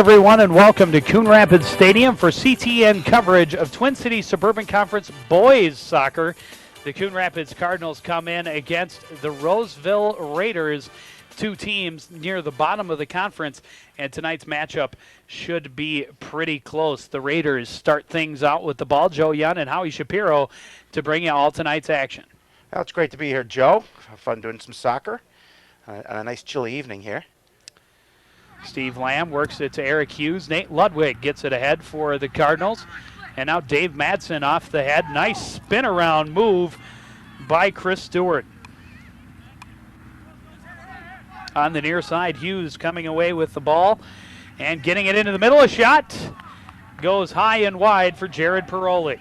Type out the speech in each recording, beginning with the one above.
everyone, and welcome to Coon Rapids Stadium for CTN coverage of Twin Cities Suburban Conference boys soccer. The Coon Rapids Cardinals come in against the Roseville Raiders, two teams near the bottom of the conference, and tonight's matchup should be pretty close. The Raiders start things out with the ball. Joe Young and Howie Shapiro to bring you all tonight's action. Well, it's great to be here, Joe. Fun doing some soccer on a nice chilly evening here. Steve Lamb works it to Eric Hughes. Nate Ludwig gets it ahead for the Cardinals. And now Dave Madsen off the head. Nice spin around move by Chris Stewart. On the near side, Hughes coming away with the ball and getting it into the middle. A shot goes high and wide for Jared Paroli.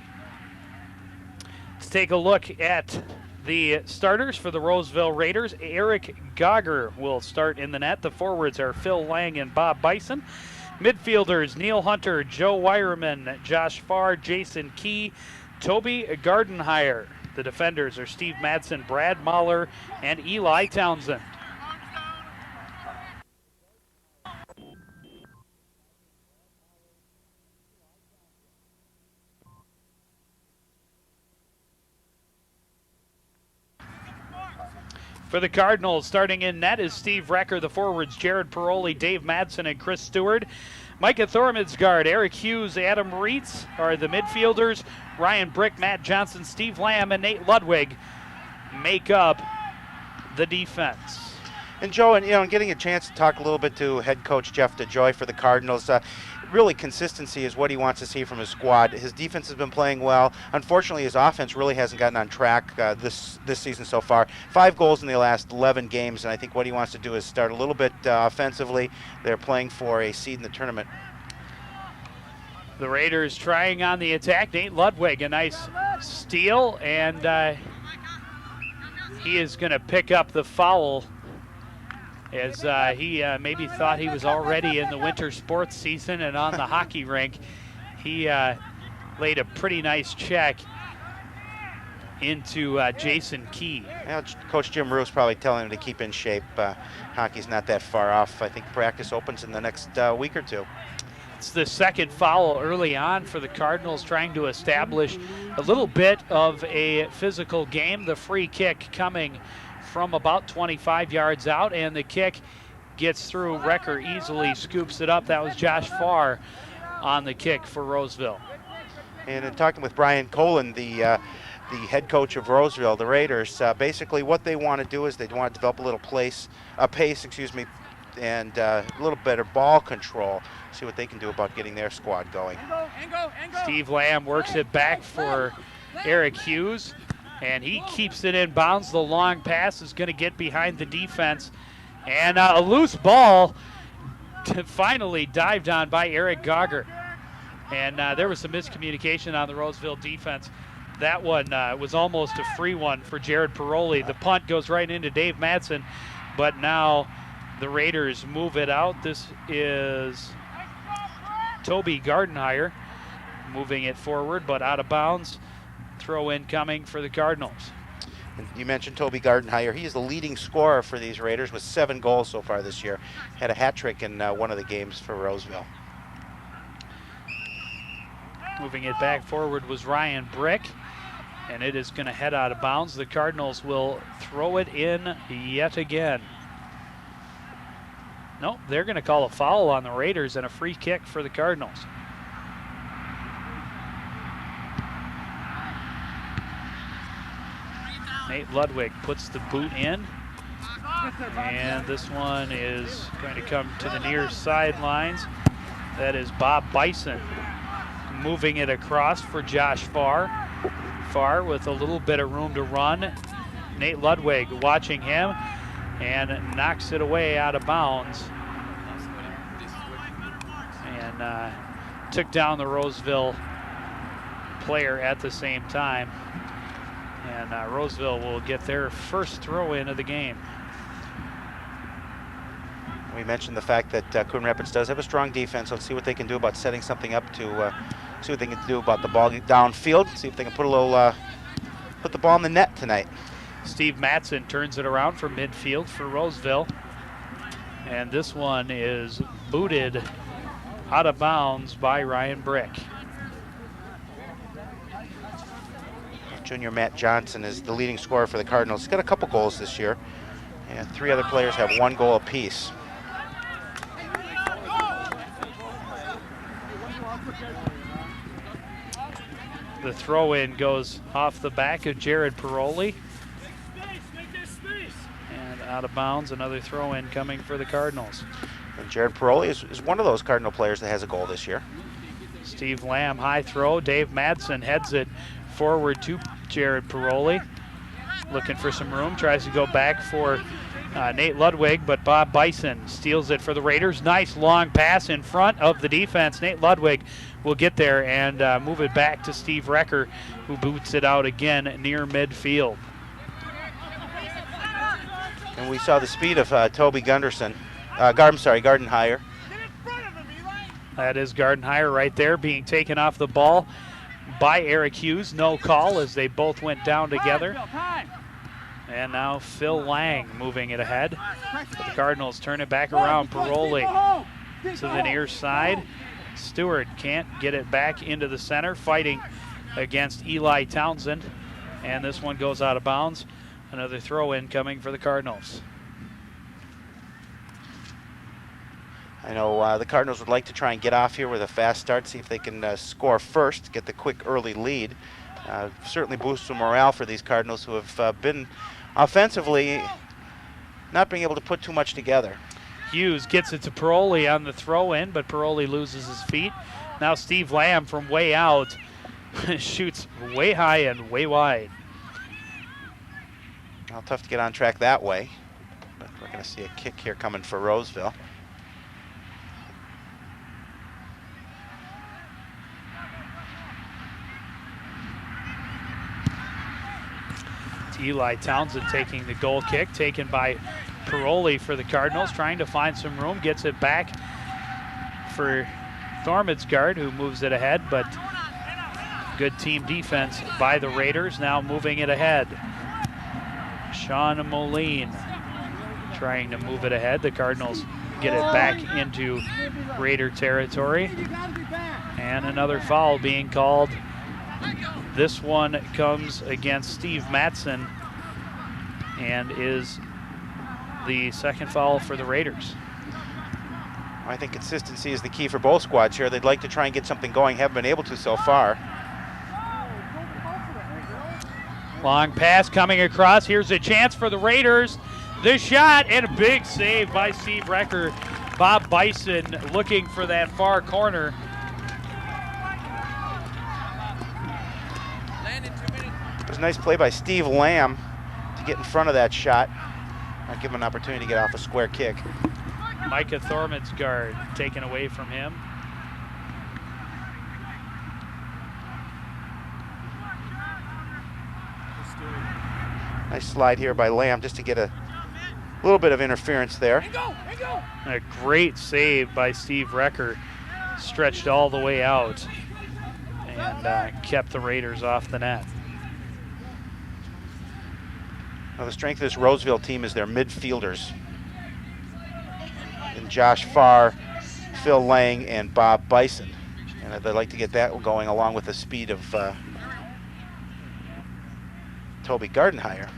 Let's take a look at the starters for the Roseville Raiders. Eric Gogger will start in the net. The forwards are Phil Lang and Bob Bison. Midfielders Neil Hunter, Joe Wireman, Josh Farr, Jason Key, Toby Gardenhire. The defenders are Steve Madsen, Brad Mahler, and Eli Townsend. For the Cardinals, starting in net is Steve Recker. The forwards, Jared Paroli, Dave Madsen, and Chris Stewart. Micah Thormidsgaard, Eric Hughes, Adam Reitz are the midfielders. Ryan Brick, Matt Johnson, Steve Lamb, and Nate Ludwig make up the defense. And Joe, and getting a chance to talk a little bit to head coach Jeff DeJoy for the Cardinals. Really, consistency is what he wants to see from his squad. His defense has been playing well. Unfortunately, his offense really hasn't gotten on track this season so far. 5 goals in the last 11 games, and I think what he wants to do is start a little bit offensively. They're playing for a seed in the tournament. The Raiders trying on the attack. Nate Ludwig, a nice steal, and he is going to pick up the foul as he maybe thought he was already in the winter sports season and on the hockey rink. He laid a pretty nice check into Jason Key. Well, Coach Jim Roos probably telling him to keep in shape. Hockey's not that far off. I think practice opens in the next week or two. It's the second foul early on for the Cardinals, trying to establish a little bit of a physical game. The free kick coming from about 25 yards out, and the kick gets through. Recker easily scoops it up. That was Josh Farr on the kick for Roseville. And in talking with Brian Colin, the head coach of Roseville, the Raiders, basically what they want to do is they want to develop a little pace, and a little better ball control. See what they can do about getting their squad going. Steve Lamb works it back for Eric Hughes, and he keeps it in bounds. The long pass is going to get behind the defense. And a loose ball finally dived on by Eric Gogger. And there was some miscommunication on the Roseville defense. That one was almost a free one for Jared Paroli. The punt goes right into Dave Madsen, but now the Raiders move it out. This is Toby Gardenhire moving it forward, but out of bounds. Throw in coming for the Cardinals. You mentioned Toby Gardenhire. He is the leading scorer for these Raiders with 7 goals so far this year. Had a hat trick in one of the games for Roseville. Moving it back forward was Ryan Brick, and it is going to head out of bounds. The Cardinals will throw it in yet again. Nope, they're going to call a foul on the Raiders and a free kick for the Cardinals. Nate Ludwig puts the boot in, and this one is going to come to the near sidelines. That is Bob Bison moving it across for Josh Farr. Farr with a little bit of room to run. Nate Ludwig watching him and knocks it away out of bounds. And took down the Roseville player at the same time. And Roseville will get their first throw in of the game. We mentioned the fact that Coon Rapids does have a strong defense. Let's see what they can do about setting something up to see what they can do about the ball downfield. See if they can put the ball in the net tonight. Steve Madsen turns it around for midfield for Roseville. And this one is booted out of bounds by Ryan Brick. Junior Matt Johnson is the leading scorer for the Cardinals. He's got a couple goals this year, and 3 other players have 1 goal apiece. The throw-in goes off the back of Jared Paroli. And out of bounds, another throw-in coming for the Cardinals. And Jared Paroli is one of those Cardinal players that has a goal this year. Steve Lamb, high throw. Dave Madsen heads it forward to Jared Paroli. Looking for some room, tries to go back for Nate Ludwig, but Bob Bison steals it for the Raiders. Nice long pass in front of the defense. Nate Ludwig will get there and move it back to Steve Recker, who boots it out again near midfield. And we saw the speed of Toby Gunderson. Gardenhire. That is Gardenhire right there, being taken off the ball by Eric Hughes. No call as they both went down together. And now Phil Lang moving it ahead. The Cardinals turn it back around. Paroli to the near side. Stewart can't get it back into the center, fighting against Eli Townsend. And this one goes out of bounds. Another throw-in coming for the Cardinals. I know the Cardinals would like to try and get off here with a fast start, see if they can score first, get the quick early lead. Certainly boost some morale for these Cardinals, who have been offensively not being able to put too much together. Hughes gets it to Paroli on the throw-in, but Paroli loses his feet. Now Steve Lamb from way out shoots way high and way wide. Well, tough to get on track that way, but we're going to see a kick here coming for Roseville. Eli Townsend taking the goal kick, taken by Paroli for the Cardinals, trying to find some room, gets it back for Thormadsgaard, who moves it ahead, but good team defense by the Raiders, now moving it ahead. Sean Moline trying to move it ahead. The Cardinals get it back into Raider territory. And another foul being called. This one comes against Steve Madsen and is the second foul for the Raiders. I think consistency is the key for both squads here. They'd like to try and get something going, haven't been able to so far. Long pass coming across. Here's a chance for the Raiders. The shot and a big save by Steve Recker. Bob Bison looking for that far corner. It was a nice play by Steve Lamb to get in front of that shot. Not give him an opportunity to get off a square kick. Micah Thormadsgaard taken away from him. Nice slide here by Lamb just to get a little bit of interference there. A great save by Steve Recker. Stretched all the way out and kept the Raiders off the net. Now the strength of this Roseville team is their midfielders. And Josh Farr, Phil Lang, and Bob Bison. And they'd like to get that going along with the speed of Toby Gardenhire.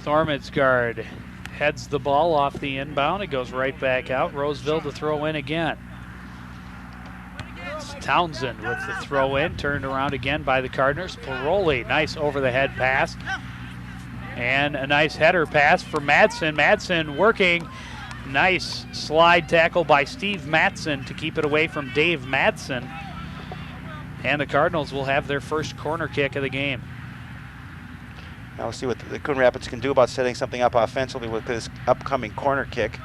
Thormadsgaard heads the ball off the inbound. It goes right back out. Roseville to throw in again. It's Townsend with the throw in, turned around again by the Cardinals. Paroli, nice over the head pass. And a nice header pass for Madsen. Madsen working. Nice slide tackle by Steve Madsen to keep it away from Dave Madsen. And the Cardinals will have their first corner kick of the game. Now we'll see what the Coon Rapids can do about setting something up offensively with this upcoming corner kick.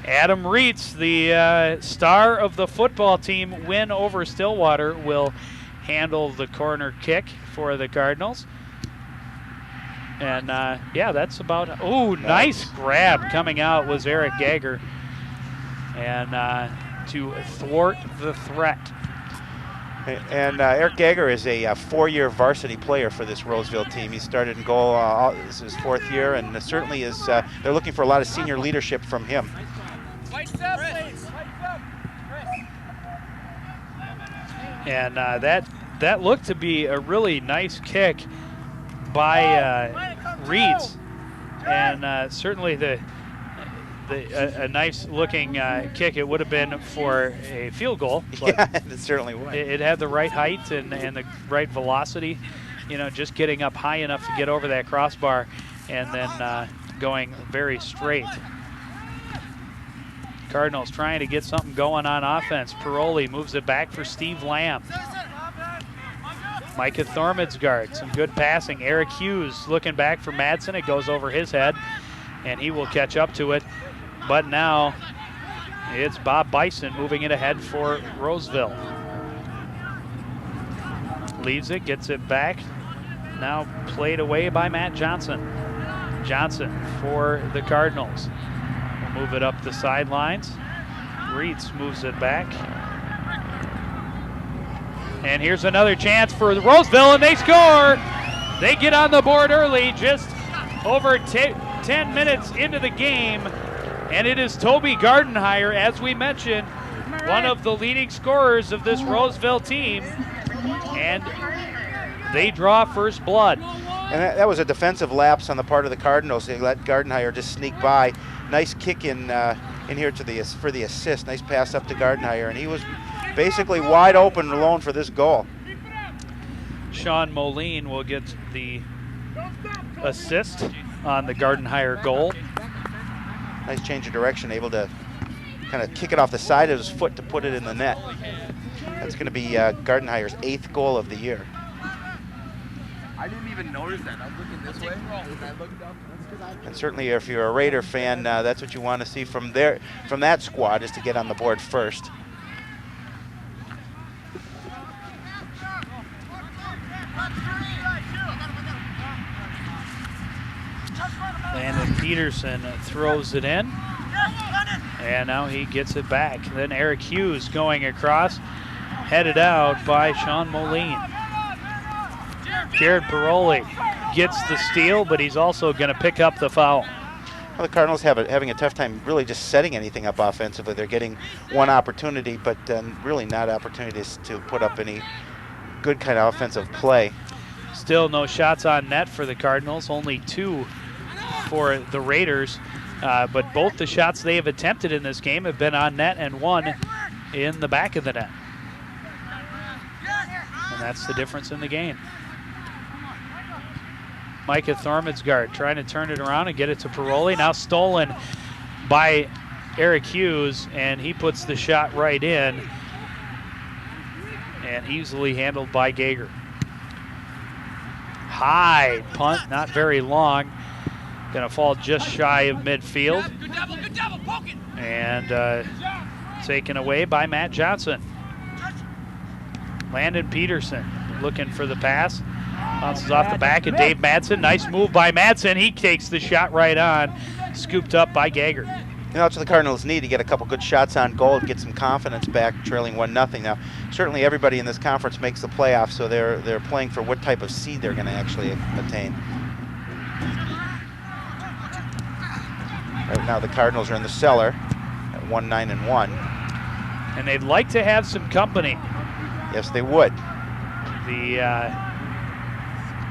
Adam Reitz, the star of the football team win over Stillwater, will handle the corner kick for the Cardinals. And yeah, that's about, nice grab coming out was Eric Gager. And to thwart the threat. And Eric Gager is a 4-year varsity player for this Roseville team. He started in goal, this is his 4th year, and certainly is, they're looking for a lot of senior leadership from him. And that looked to be a really nice kick by Reeds, and certainly a nice looking kick. It would have been for a field goal. Yeah, it certainly would. It had the right height and the right velocity, just getting up high enough to get over that crossbar and then going very straight. Cardinals trying to get something going on offense. Paroli moves it back for Steve Lamb. Micah Thormidsgaard, some good passing. Eric Hughes looking back for Madsen. It goes over his head, and he will catch up to it. But now it's Bob Bison moving it ahead for Roseville. Leaves it, gets it back. Now played away by Matt Johnson. Johnson for the Cardinals. We'll move it up the sidelines. Reeds moves it back. And here's another chance for Roseville, and they score! They get on the board early, just over 10 minutes into the game. And it is Toby Gardenhire, as we mentioned, one of the leading scorers of this Roseville team. And they draw first blood. And that was a defensive lapse on the part of the Cardinals. They let Gardenhire just sneak by. Nice kick in here for the assist. Nice pass up to Gardenhire, and he was basically wide open alone for this goal. Sean Moline will get the assist on the Gardenhire goal. Nice change of direction, able to kind of kick it off the side of his foot to put it in the net. That's going to be Gardenhire's 8th goal of the year. I didn't even notice that. I was looking this way, and I looked up. And certainly, if you're a Raider fan, that's what you want to see from that squad, is to get on the board first. Landon Peterson throws it in, and now he gets it back. Then Eric Hughes going across, headed out by Sean Moline. Jared Paroli gets the steal, but he's also going to pick up the foul. Well, the Cardinals having a tough time really just setting anything up offensively. They're getting one opportunity, but really not opportunities to put up any good kind of offensive play. Still no shots on net for the Cardinals, only 2 for the Raiders, but both the shots they have attempted in this game have been on net and 1 in the back of the net. And that's the difference in the game. Micah Thormidsgaard trying to turn it around and get it to Paroli. Now stolen by Eric Hughes, and he puts the shot right in, and easily handled by Gager. High punt, not very long. Gonna fall just shy of midfield. And taken away by Matt Johnson. Landon Peterson looking for the pass. Bounces off the back of Dave Madsen. Nice move by Madsen. He takes the shot right on. Scooped up by Gager. That's what the Cardinals need, to get a couple good shots on goal, get some confidence back, trailing 1-0. Now, certainly everybody in this conference makes the playoffs, so they're playing for what type of seed they're going to actually attain. Right now the Cardinals are in the cellar at 1-9-1. And they'd like to have some company. Yes, they would. The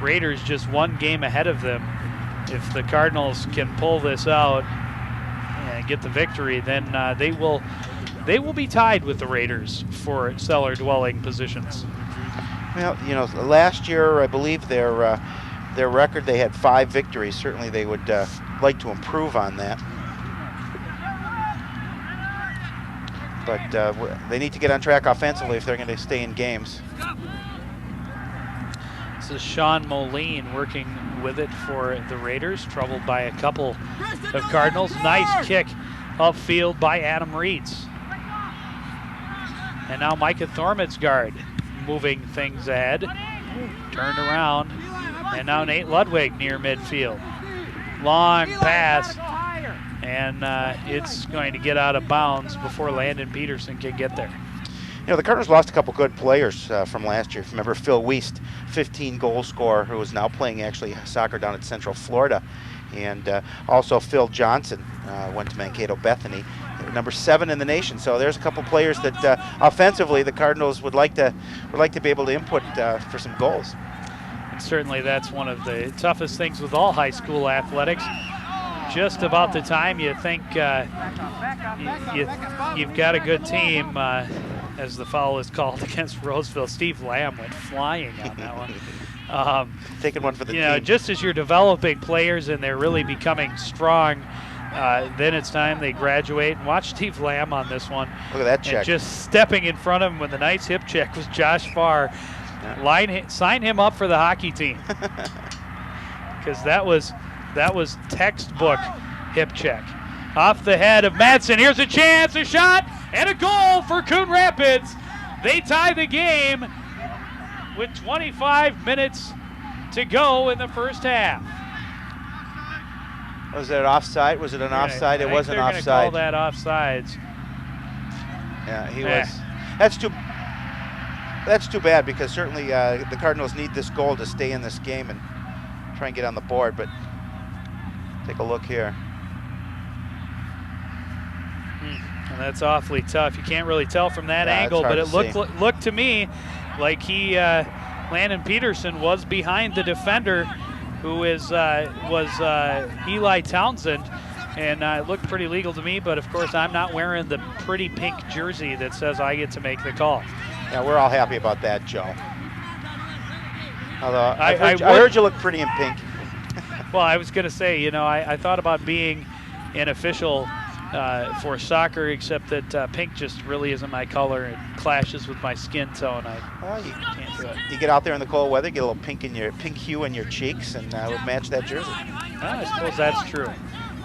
Raiders just 1 game ahead of them. If the Cardinals can pull this out and get the victory, then they will be tied with the Raiders for cellar dwelling positions. Well, last year I believe their record, they had 5 victories. Certainly they would like to improve on that. But they need to get on track offensively if they're going to stay in games. This is Sean Moline working with it for the Raiders, troubled by a couple of Cardinals. Nice kick upfield by Adam Reeds. And now Micah Thormidsgaard moving things ahead. Turned around. And now Nate Ludwig near midfield. Long pass. And it's going to get out of bounds before Landon Peterson can get there. You know, the Cardinals lost a couple good players from last year. Remember Phil Weist, 15 goal scorer, who is now playing actually soccer down at Central Florida. And also Phil Johnson went to Mankato Bethany, number 7 in the nation. So there's a couple players that offensively the Cardinals would like to be able to input for some goals. And certainly that's one of the toughest things with all high school athletics. Just about the time you think you've got a good team, as the foul is called against Roseville, Steve Lamb went flying on that one. Taking one for the team. You know, just as you're developing players and they're really becoming strong, then it's time they graduate. And watch Steve Lamb on this one. Look at that check. And just stepping in front of him with a nice hip check was Josh Farr. Sign him up for the hockey team, because that was textbook hip check. Off the head of Madsen. Here's a chance, a shot, and a goal for Coon Rapids. They tie the game with 25 minutes to go in the first half. Was it an offside? Was it an offside? It wasn't offside. They're going to call that offsides. Yeah, he was. That's too bad, because certainly the Cardinals need this goal to stay in this game and try and get on the board. But take a look here. And that's awfully tough. You can't really tell from that angle, but it looked to me like Landon Peterson was behind the defender, who was Eli Townsend, and it looked pretty legal to me. But of course, I'm not wearing the pretty pink jersey that says I get to make the call. Yeah, we're all happy about that, Joe. Although I heard you look pretty in pink. Well, I was going to say, you know, I thought about being an official for soccer, except that pink just really isn't my color. It clashes with my skin tone. You can't do it. You get out there in the cold weather, get a little pink hue in your cheeks, and would match that jersey. Well, I suppose that's true.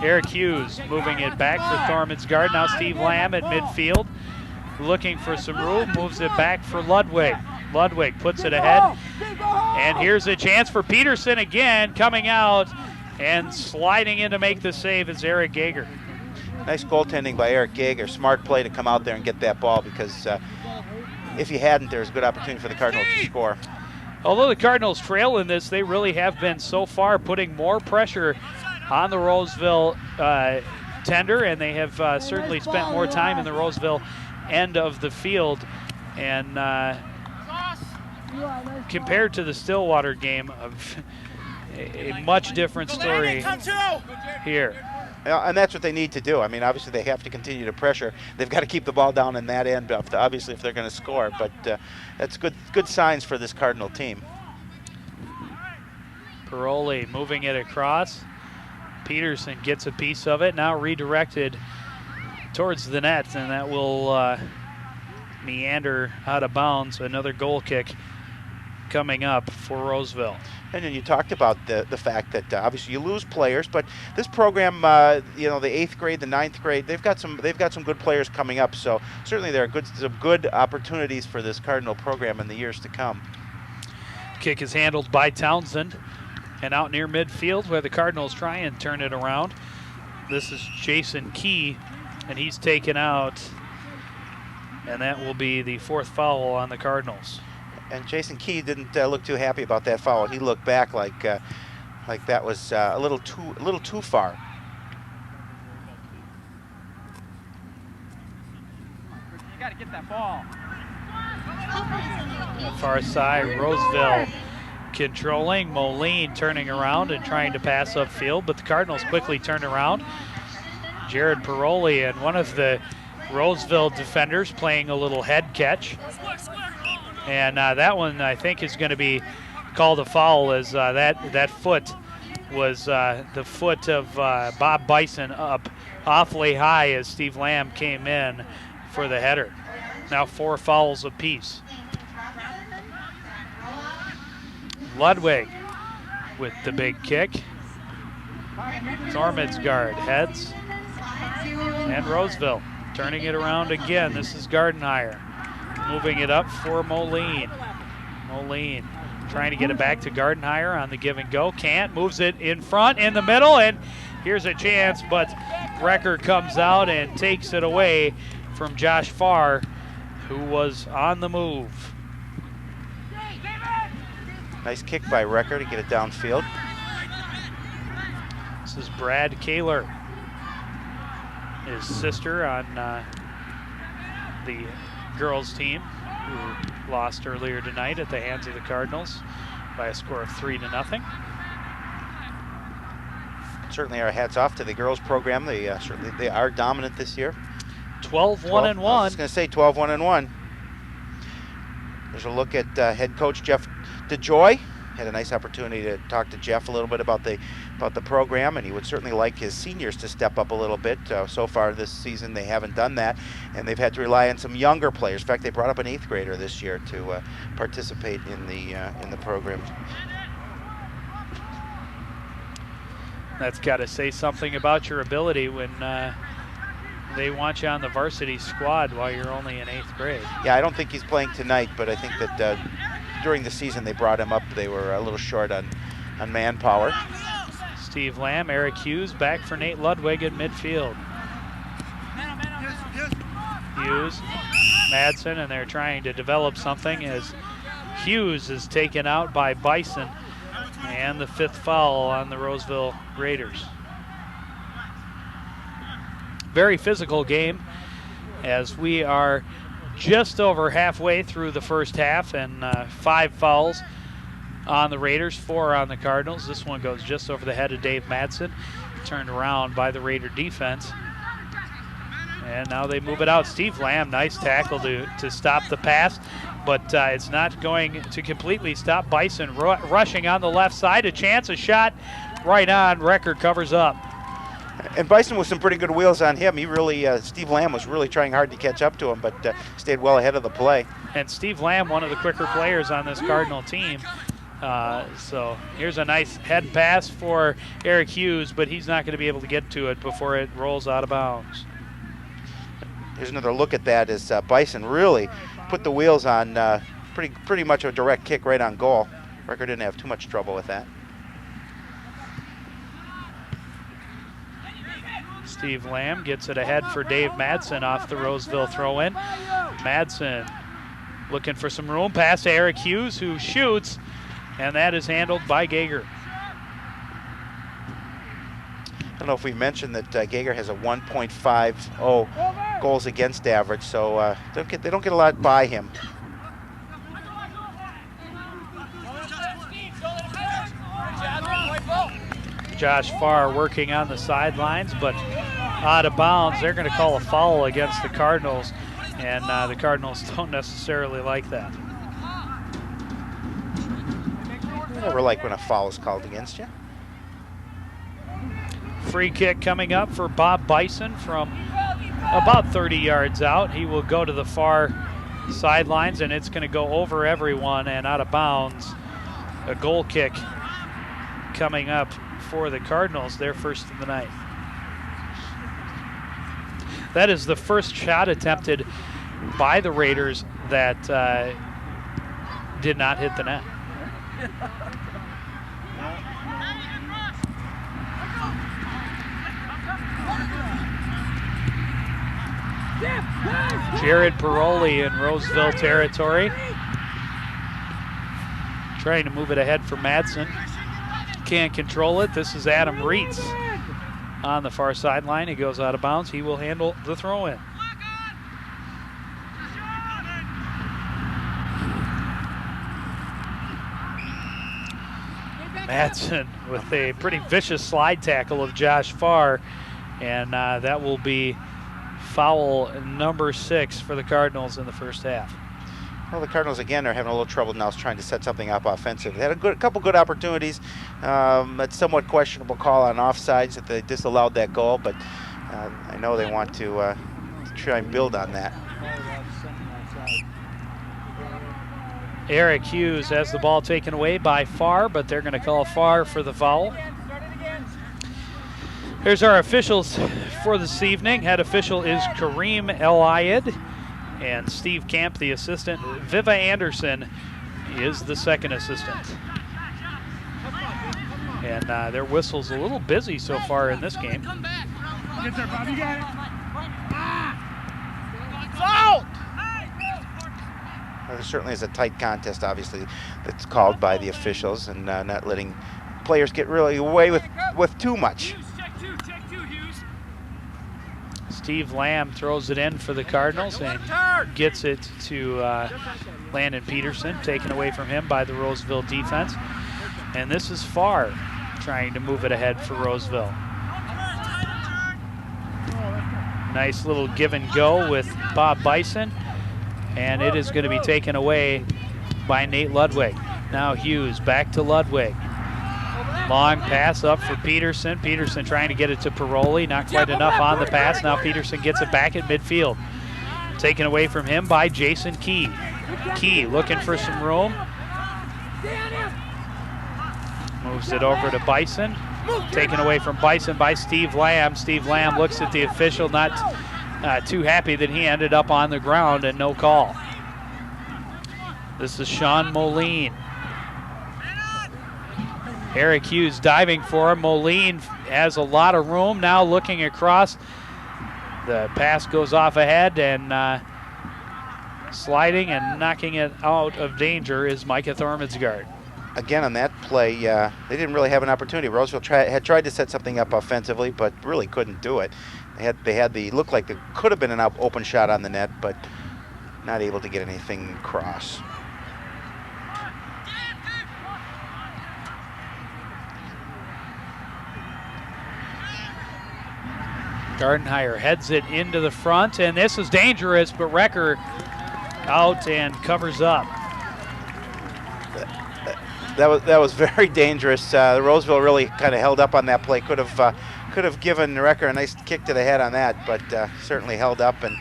Eric Hughes moving it back for Thorman's Guard. Now Steve Lamb at midfield, looking for some room, moves it back for Ludwig. Ludwig puts it ahead, and here's a chance for Peterson again, coming out and sliding in to make the save is Eric Gager. Nice goaltending by Eric Gager. Smart play to come out there and get that ball, because if he hadn't, there's a good opportunity for the Cardinals to score. Although the Cardinals trail in this, they really have been so far putting more pressure on the Roseville tender, and they have certainly spent more time in the Roseville end of the field. And compared to the Stillwater game, a much different story here. And that's what they need to do. I mean, obviously they have to continue to pressure. They've got to keep the ball down in that end, obviously, if they're going to score. But that's good signs for this Cardinal team. Paroli moving it across. Peterson gets a piece of it, now redirected towards the net, and that will meander out of bounds. Another goal kick coming up for Roseville. And then you talked about the fact that obviously you lose players, but this program, you know, the 8th grade, the 9th grade, they've got some good players coming up. So certainly there are some good opportunities for this Cardinal program in the years to come. Kick is handled by Townsend, and out near midfield where the Cardinals try and turn it around. This is Jason Key, and he's taken out, and that will be the 4th foul on the Cardinals. And Jason Key didn't look too happy about that foul. He looked back like that was a little too far. You got to get that ball. Far side, Roseville controlling. Moline turning around and trying to pass upfield, but the Cardinals quickly turn around. Jared Paroli and one of the Roseville defenders playing a little head catch. And that one, I think, is going to be called a foul, as that foot was the foot of Bob Bison up awfully high as Steve Lamb came in for the header. Now 4 fouls apiece. Ludwig with the big kick. Thorman's Guard heads. And Roseville turning it around again. This is Gardenhire. Moving it up for Moline. Moline trying to get it back to Gardenhire on the give and go. Can't. Moves it in front, in the middle, and here's a chance, but Recker comes out and takes it away from Josh Farr, who was on the move. Nice kick by Recker to get it downfield. This is Brad Kaler, his sister on the girls team, who lost earlier tonight at the hands of the Cardinals by a score of 3-0. Certainly our hats off to the girls program. They are dominant this year. 12-1-1. I was going to say 12-1-1. There's a look at head coach Jeff DeJoy. Had a nice opportunity to talk to Jeff a little bit about the program, and he would certainly like his seniors to step up a little bit. So far this season they haven't done that, and they've had to rely on some younger players. In fact, they brought up an 8th grader this year to participate in the program. That's got to say something about your ability when they want you on the varsity squad while you're only in 8th grade. Yeah, I don't think he's playing tonight, but I think that during the season they brought him up. They were a little short on manpower. Steve Lamb, Eric Hughes back for Nate Ludwig in midfield. Hughes, Madsen, and they're trying to develop something as Hughes is taken out by Bison, and the 5th foul on the Roseville Raiders. Very physical game as we are just over halfway through the first half, and 5 fouls on the Raiders, 4 on the Cardinals. This one goes just over the head of Dave Madsen, turned around by the Raider defense. And now they move it out. Steve Lamb, nice tackle to stop the pass, but it's not going to completely stop Bison rushing on the left side. A chance, a shot right on. Record covers up. And Bison with some pretty good wheels on him. He really, Steve Lamb was really trying hard to catch up to him, but stayed well ahead of the play. And Steve Lamb, one of the quicker players on this Cardinal team. So here's a nice head pass for Eric Hughes, but he's not going to be able to get to it before it rolls out of bounds. Here's another look at that as Bison really put the wheels on pretty much a direct kick right on goal. Recker didn't have too much trouble with that. Steve Lamb gets it ahead for Dave Madsen off the Roseville throw-in. Madsen looking for some room, pass to Eric Hughes, who shoots, and that is handled by Gager. I don't know if we mentioned that Gager has a 1.50 goals against average, so they don't get a lot by him. Josh Farr working on the sidelines, but out of bounds. They're going to call a foul against the Cardinals, and the Cardinals don't necessarily like that. You never like when a foul is called against you. Free kick coming up for Bob Bison from about 30 yards out. He will go to the far sidelines, and it's going to go over everyone and out of bounds. A goal kick coming up for the Cardinals, their first of the night. That is the first shot attempted by the Raiders that did not hit the net. Jared Paroli in Roseville territory. Trying to move it ahead for Madsen. Can't control it. This is Adam Reitz on the far sideline. He goes out of bounds. He will handle the throw-in. Madsen with a pretty vicious slide tackle of Josh Farr, and that will be foul number 6 for the Cardinals in the first half. Well, the Cardinals again are having a little trouble now trying to set something up offensively. They had a couple good opportunities. A somewhat questionable call on offsides that they disallowed that goal, but I know they want to try and build on that. Eric Hughes has the ball taken away by Farr, but they're going to call Farr for the foul. Here's our officials for this evening. Head official is Kareem El Ayed, and Steve Camp, the assistant. Viva Anderson is the second assistant. And their whistle's a little busy so far in this game. Get there, Bob. You got it. it certainly is a tight contest, obviously, that's called by the officials, and not letting players get really away with too much. Steve Lamb throws it in for the Cardinals and gets it to Landon Peterson, taken away from him by the Roseville defense. And this is Farr trying to move it ahead for Roseville. Nice little give and go with Bob Bison, and it is going to be taken away by Nate Ludwig. Now Hughes back to Ludwig. Long pass up for Peterson. Peterson trying to get it to Paroli, not quite enough on the pass. Now Peterson gets it back at midfield. Taken away from him by Jason Key. Key looking for some room. Moves it over to Bison. Taken away from Bison by Steve Lamb. Steve Lamb looks at the official, not too happy that he ended up on the ground and no call. This is Sean Moline. Eric Hughes diving for him. Moline has a lot of room now looking across. The pass goes off ahead, and sliding and knocking it out of danger is Micah Thormansgaard. Again, on that play, they didn't really have an opportunity. Roseville had tried to set something up offensively, but really couldn't do it. They had the looked like there could have been an open shot on the net, but not able to get anything across. Gardenhire heads it into the front, and this is dangerous, but Recker out and covers up. That was very dangerous. Roseville really kind of held up on that play. Could have given Recker a nice kick to the head on that, but certainly held up, and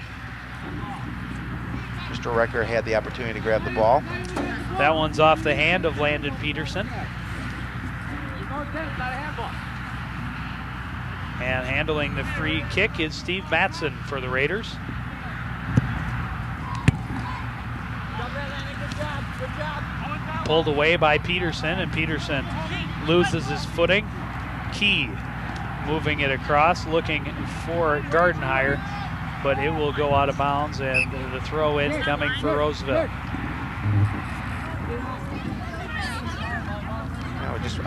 Mr. Recker had the opportunity to grab the ball. That one's off the hand of Landon Peterson. And handling the free kick is Steve Matson for the Raiders. Pulled away by Peterson, and Peterson loses his footing. Key moving it across, looking for Gardenhire, but it will go out of bounds, and the throw in coming for Roseville. Now just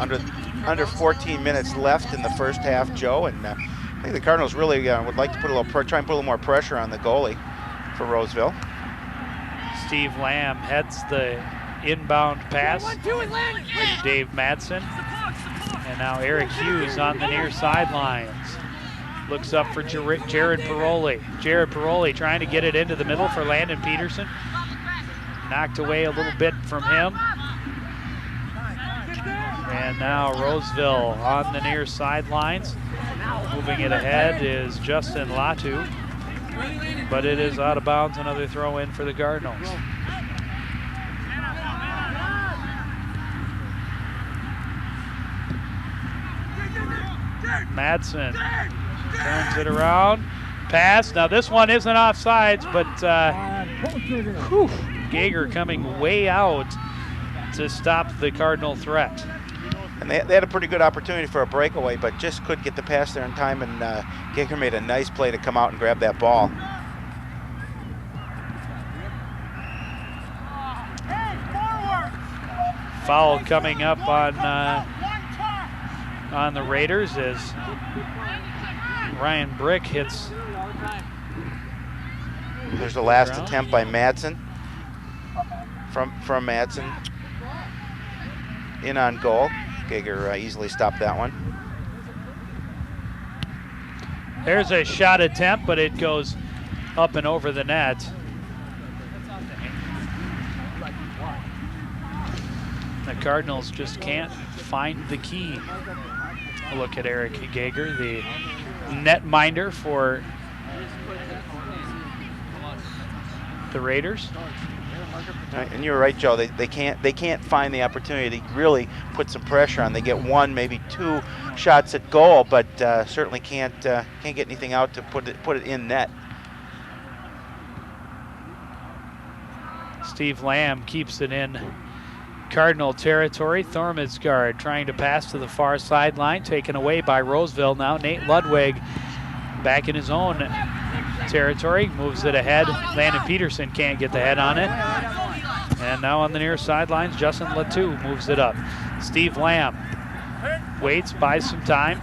under 14 minutes left in the first half, Joe, and I think the Cardinals really would like to put try and put a little more pressure on the goalie for Roseville. Steve Lamb heads the inbound pass to Dave Madsen, and now Eric Hughes on the near sidelines. Looks up for Jared Paroli. Jared Paroli trying to get it into the middle for Landon Peterson. Knocked away a little bit from him. And now Roseville on the near sidelines. Moving it ahead is Justin Latu, but it is out of bounds. Another throw in for the Cardinals. Madsen turns it around. Pass. Now this one isn't offsides, but Gager coming way out to stop the Cardinal threat. And they had a pretty good opportunity for a breakaway, but just couldn't get the pass there in time, and Gager made a nice play to come out and grab that ball. Foul coming up on the Raiders as Ryan Brick hits. There's the last attempt by Madsen. From Madsen. In on goal. Gager easily stopped that one. There's a shot attempt, but it goes up and over the net. The Cardinals just can't find the key. Look at Eric Gager, the netminder for the Raiders. And you're right, Joe. They can't find the opportunity to really put some pressure on. They get one, maybe two shots at goal, but certainly can't get anything out to put it in net. Steve Lamb keeps it in Cardinal territory. Thormansgaard trying to pass to the far sideline, taken away by Roseville. Now Nate Ludwig back in his own territory, moves it ahead. Landon Peterson can't get the head on it. And now on the near sidelines, Justin Latu moves it up. Steve Lamb waits, buys some time,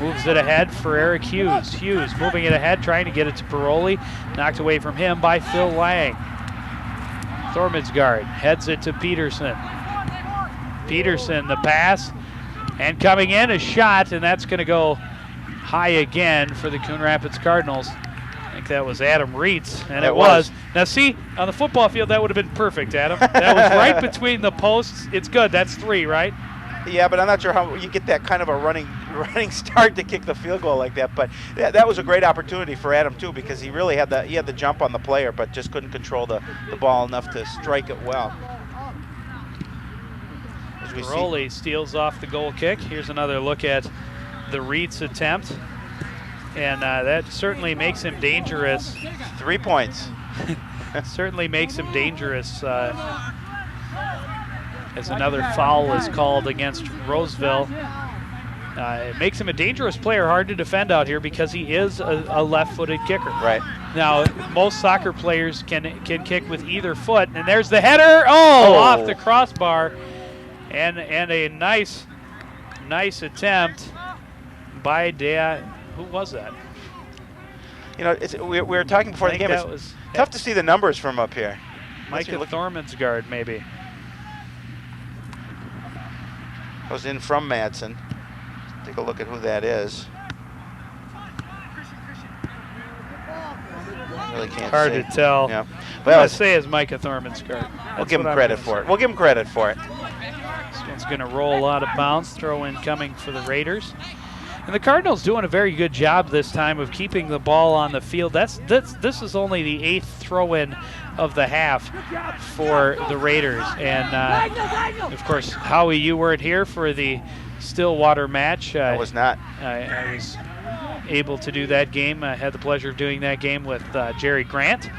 moves it ahead for Eric Hughes. Hughes moving it ahead, trying to get it to Paroli. Knocked away from him by Phil Lang. Thormadsgaard heads it to Peterson. Peterson, the pass, and coming in, a shot, and that's going to go high again for the Coon Rapids Cardinals. I think that was Adam Reitz, and it was. Now see, on the football field, that would have been perfect, Adam. That was right between the posts. It's good. That's 3, right? Yeah, but I'm not sure how you get that kind of a running start to kick the field goal like that. But that was a great opportunity for Adam too, because he really had the jump on the player, but just couldn't control the ball enough to strike it well. Paroli steals off the goal kick. Here's another look at the Reitz attempt, and that certainly makes him dangerous. 3 points. Certainly makes him dangerous. As another foul is called against Roseville. It makes him a dangerous player, hard to defend out here because he is a left-footed kicker. Right. Now, most soccer players can kick with either foot, and there's the header. Oh, off the crossbar, and a nice attempt by who was that? You know, we were talking before the game. It's tough to see the numbers from up here. Micah Thormadsgaard, maybe. Goes in from Madsen. Take a look at who that is. Really can't Hard see. to tell. Yeah. Well, I'd say is Micah Thormadsgaard. We'll give him credit for it. We'll give him credit for it. This one's going to roll out of bounds. Throw in coming for the Raiders. And the Cardinals doing a very good job this time of keeping the ball on the field. This is only the 8th throw-in of the half for the Raiders. And, of course, Howie, you weren't here for the Stillwater match. I was not. I was able to do that game. I had the pleasure of doing that game with Jerry Grant.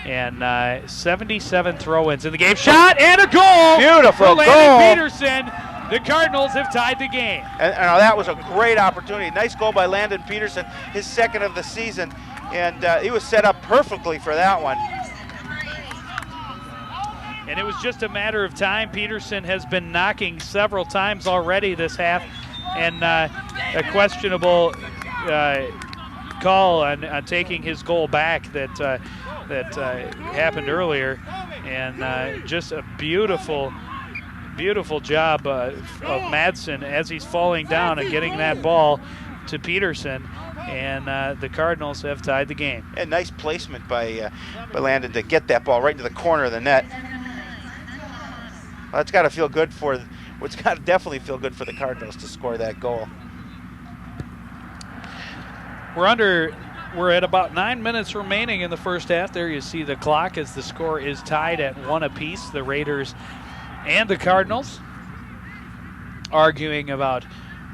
And 77 throw-ins in the game. Shot and a goal! Beautiful for goal! Landon Peterson. The Cardinals have tied the game. And that was a great opportunity. Nice goal by Landon Peterson, his 2nd of the season. And he was set up perfectly for that one. And it was just a matter of time. Peterson has been knocking several times already this half. And a questionable call on taking his goal back that happened earlier. And just a beautiful job of Madsen as he's falling down and getting that ball to Peterson, and the Cardinals have tied the game. And nice placement by Landon to get that ball right into the corner of the net. Well, it's got to feel good it's got to definitely feel good for the Cardinals to score that goal. We're at about 9 minutes remaining in the first half. There you see the clock as the score is tied at 1 apiece. The Raiders and the Cardinals arguing about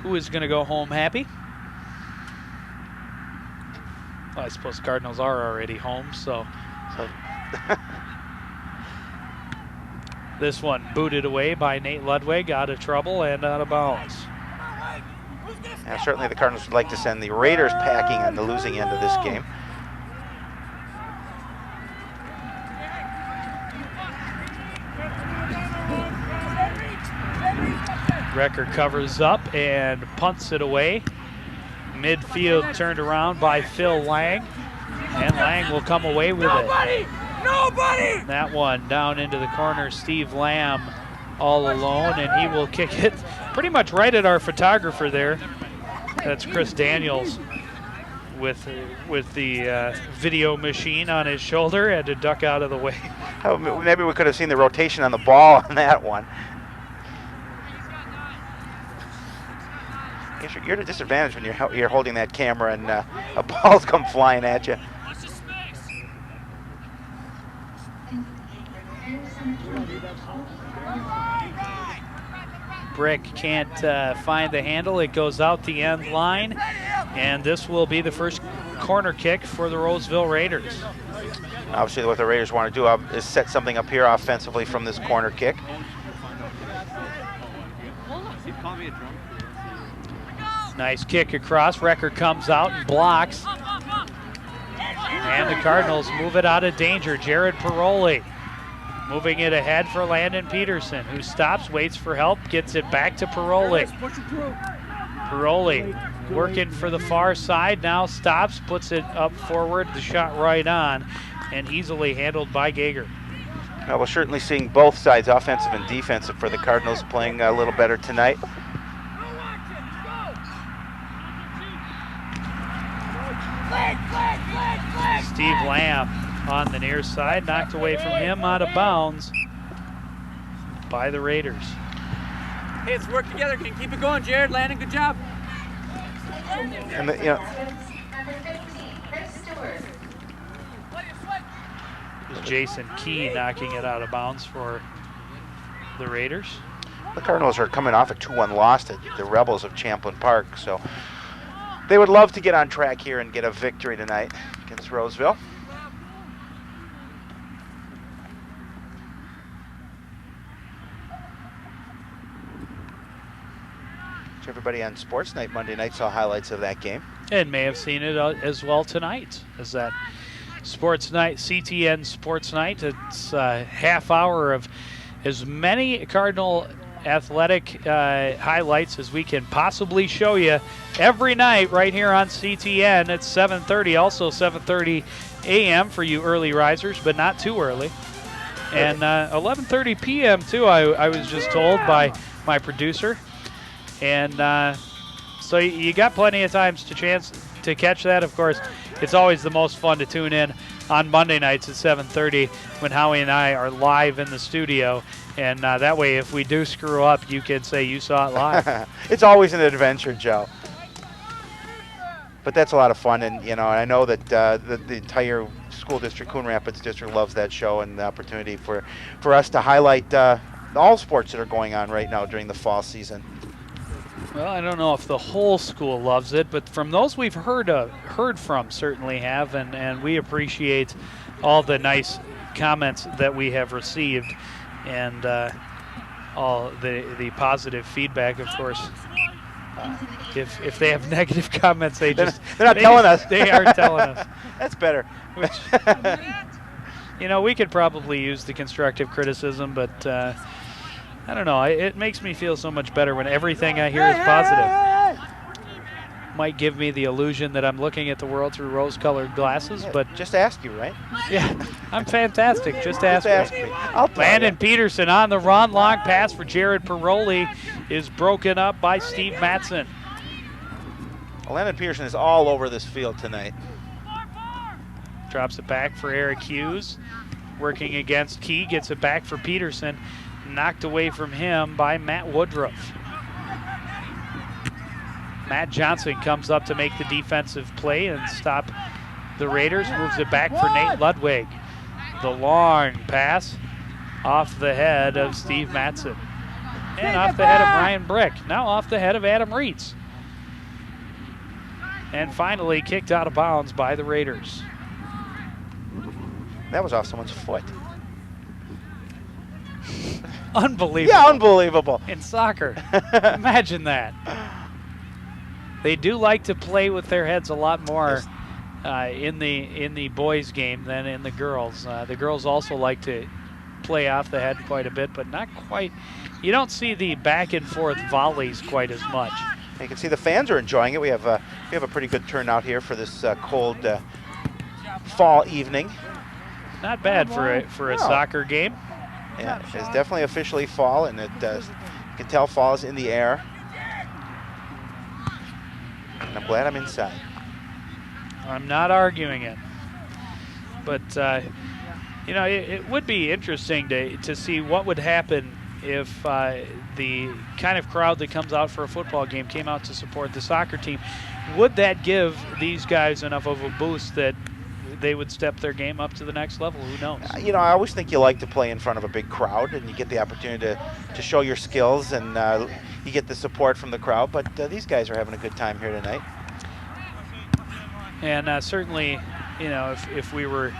who is going to go home happy. Well, I suppose the Cardinals are already home, so. This one booted away by Nate Ludwig, out of trouble and out of bounds. Yeah, certainly the Cardinals would like to send the Raiders packing on the losing end of this game. Recker covers up and punts it away. Midfield turned around by Phil Lang, and Lang will come away with it. Nobody! That one down into the corner, Steve Lamb all alone, and he will kick it pretty much right at our photographer there. That's Chris Daniels with the video machine on his shoulder, had to duck out of the way. Oh, maybe we could have seen the rotation on the ball on that one. You're at a disadvantage when you're holding that camera and a ball's come flying at you. Brick can't find the handle. It goes out the end line, and this will be the first corner kick for the Roseville Raiders. Obviously what the Raiders want to do is set something up here offensively from this corner kick. Nice kick across. Recker comes out and blocks. And the Cardinals move it out of danger. Jared Paroli Moving it ahead for Landon Peterson, who stops, waits for help, gets it back to Paroli. Paroli working for the far side, now stops, puts it up forward, the shot right on, and easily handled by Gager. Well, we're certainly seeing both sides, offensive and defensive, for the Cardinals playing a little better tonight. Steve Lamb on the near side, knocked away from him, out of bounds by the Raiders. Hey, let's work together. Can you keep it going, Jared? Landon, good job. And the, you know, Jason Key knocking it out of bounds for the Raiders. the Cardinals are coming off a 2-1 loss to the Rebels of Champlin Park, so they would love to get on track here and get a victory tonight against Roseville. Everybody on Sports Night Monday night saw highlights of that game. And may have seen it as well tonight, as that Sports Night, CTN Sports Night. It's a half hour of as many Cardinal athletic highlights as we can possibly show you every night right here on CTN. It's 7:30, also 7:30 a.m. for you early risers, but not too early. And 11:30 p.m. too, I was just told by my producer. And so you got plenty of times to chance to catch that. Of course, it's always the most fun to tune in on Monday nights at 7:30 when Howie and I are live in the studio. And that way, if we do screw up, you can say you saw it live. It's always an adventure, Joe. But that's a lot of fun, and you know, I know that the entire school district, Coon Rapids district, loves that show and the opportunity for us to highlight all sports that are going on right now during the fall season. Well, I don't know if the whole school loves it, but from those we've heard from certainly have, and we appreciate all the nice comments that we have received, and all the positive feedback, of course. If they have negative comments, they're not telling us. They aren't telling us. That's better. Which, you know, we could probably use the constructive criticism, but I don't know. It makes me feel so much better when everything I hear is positive. Might give me the illusion that I'm looking at the world through rose-colored glasses, yeah, but just ask you, right? Yeah, I'm fantastic. Just ask me. I'll tell Landon you. Peterson on the run, long pass for Jared Paroli is broken up by Steve Matson. Landon Peterson is all over this field tonight. Drops it back for Eric Hughes, working against Key, gets it back for Peterson. Knocked away from him by Matt Woodruff. Matt Johnson comes up to make the defensive play and stop the Raiders. Moves it back for Nate Ludwig. The long pass off the head of Steve Matson. And off the head of Ryan Brick. Now off the head of Adam Reitz. And finally kicked out of bounds by the Raiders. That was off someone's foot. Unbelievable. Yeah, unbelievable. In soccer. Imagine that. They do like to play with their heads a lot more in the boys' game than in the girls. The girls also like to play off the head quite a bit, but not quite. You don't see the back and forth volleys quite as much. You can see the fans are enjoying it. We have a pretty good turnout here for this cold fall evening. Not bad for a soccer game. Yeah, it's definitely officially fall, and it you can tell fall is in the air. And I'm glad I'm inside. I'm not arguing it. But, you know, it would be interesting to see what would happen if the kind of crowd that comes out for a football game came out to support the soccer team. Would that give these guys enough of a boost that they would step their game up to the next level? Who knows? You know, I always think you like to play in front of a big crowd, and you get the opportunity to show your skills, and you get the support from the crowd. But these guys are having a good time here tonight. And certainly, you know, if we were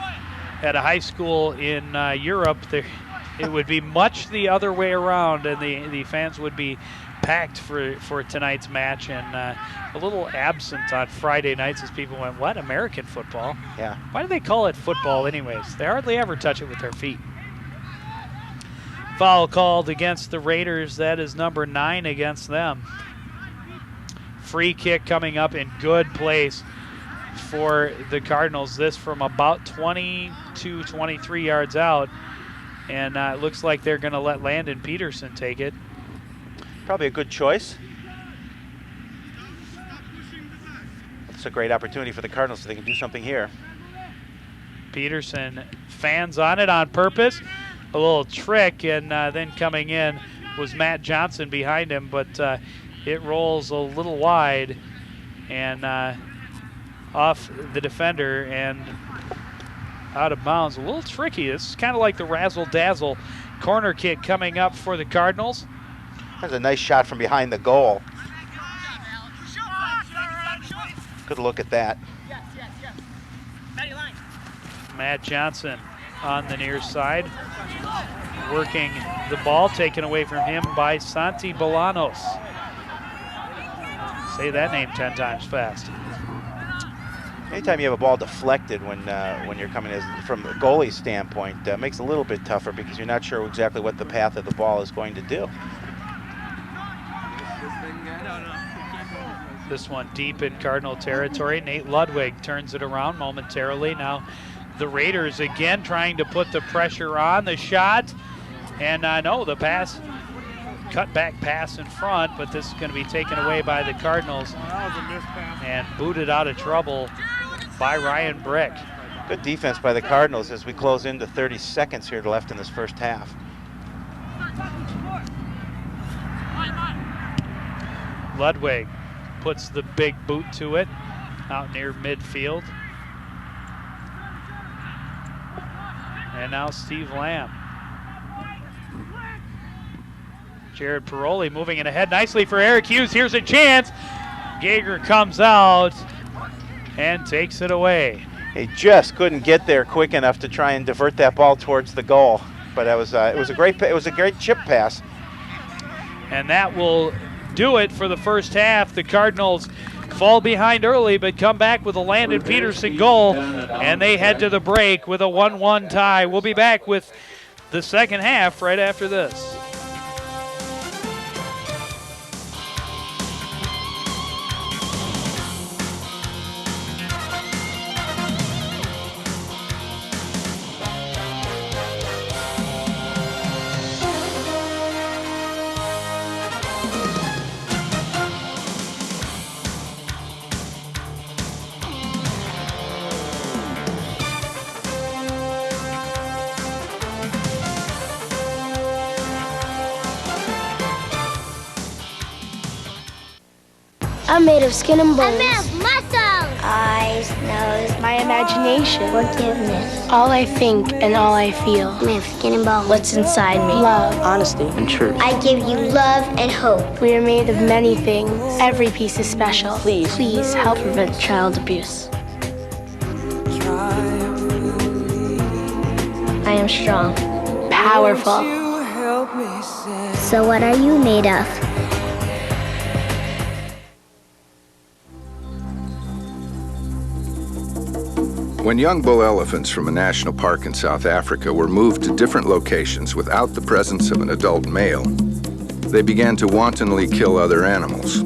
at a high school in Europe, it would be much the other way around, and the fans would be packed for tonight's match, and a little absent on Friday nights as people went, what, American football? Yeah. Why do they call it football anyways? They hardly ever touch it with their feet. foul called against the Raiders. That is number 9 against them. Free kick coming up in good place for the Cardinals. This from about 22, 23 yards out. And it looks like they're going to let Landon Peterson take it. Probably a good choice. It's a great opportunity for the Cardinals so they can do something here. Peterson fans on it on purpose. A little trick, and then coming in was Matt Johnson behind him, but it rolls a little wide and off the defender and out of bounds. A little tricky. This is kind of like the razzle-dazzle corner kick coming up for the Cardinals. That's a nice shot from behind the goal. Good look at that. Matt Johnson on the near side, working the ball, taken away from him by Santi Bolanos. Say that name 10 times fast. Anytime you have a ball deflected when you're coming from a goalie standpoint, makes it a little bit tougher because you're not sure exactly what the path of the ball is going to do. This one deep in Cardinal territory. Nate Ludwig turns it around momentarily. Now the Raiders again trying to put the pressure on the shot. And no, the pass, cut back pass in front, but this is going to be taken away by the Cardinals and booted out of trouble by Ryan Brick. Good defense by the Cardinals as we close into 30 seconds here left in this first half. Ludwig puts the big boot to it out near midfield. And now Steve Lamb. Jared Paroli moving it ahead nicely for Eric Hughes. Here's a chance. Gager comes out and takes it away. He just couldn't get there quick enough to try and divert that ball towards the goal. But it was a great chip pass. And that will do it for the first half. The Cardinals fall behind early, but come back with a Landon Peterson goal, and they head to the break with a 1-1 tie. We'll be back with the second half right after this. I'm made of skin and bones. I'm made of muscle. Eyes, nose, my imagination. Forgiveness. All I think and all I feel. I'm made of skin and bones. What's inside me? Love, honesty, and truth. I give you love and hope. We are made of many things. Every piece is special. Please help prevent child abuse. I am strong. Powerful. So what are you made of? When young bull elephants from a national park in South Africa were moved to different locations without the presence of an adult male, they began to wantonly kill other animals.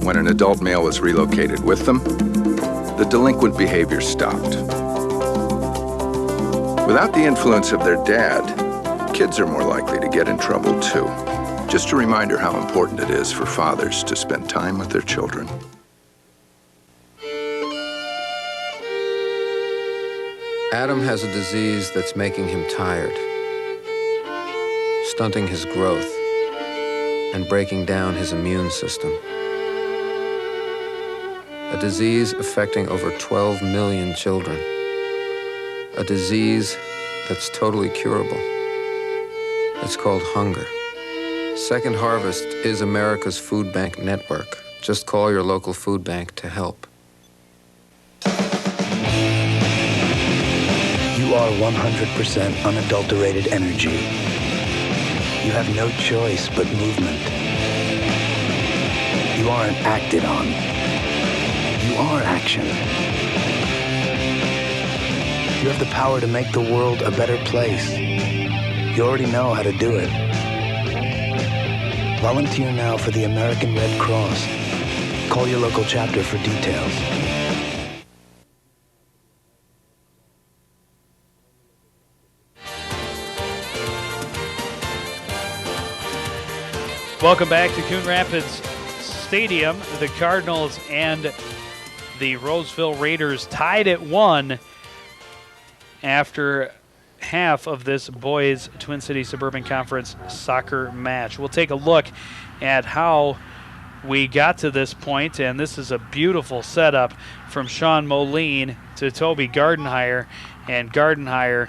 When an adult male was relocated with them, the delinquent behavior stopped. Without the influence of their dad, kids are more likely to get in trouble too. Just a reminder how important it is for fathers to spend time with their children. Adam has a disease that's making him tired, stunting his growth, and breaking down his immune system. A disease affecting over 12 million children. A disease that's totally curable. It's called hunger. Second Harvest is America's food bank network. Just call your local food bank to help. You are 100% unadulterated energy. You have no choice but movement. You aren't acted on. You are action. You have the power to make the world a better place. You already know how to do it. Volunteer now for the American Red Cross. Call your local chapter for details. Welcome back to Coon Rapids Stadium. The Cardinals and the Roseville Raiders tied at 1 after half of this boys Twin Cities Suburban Conference soccer match. We'll take a look at how we got to this point, and this is a beautiful setup from Sean Moline to Toby Gardenhire, and Gardenhire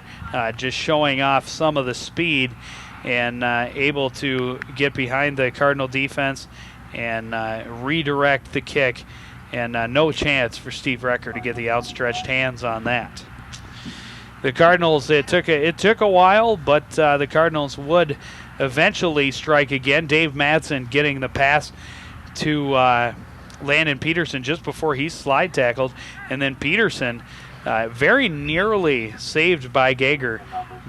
just showing off some of the speed and able to get behind the Cardinal defense and redirect the kick, and no chance for Steve Recker to get the outstretched hands on that. The Cardinals, it took a while, but the Cardinals would eventually strike again. Dave Madsen getting the pass to Landon Peterson just before he slide tackled, and then Peterson very nearly saved by Gager,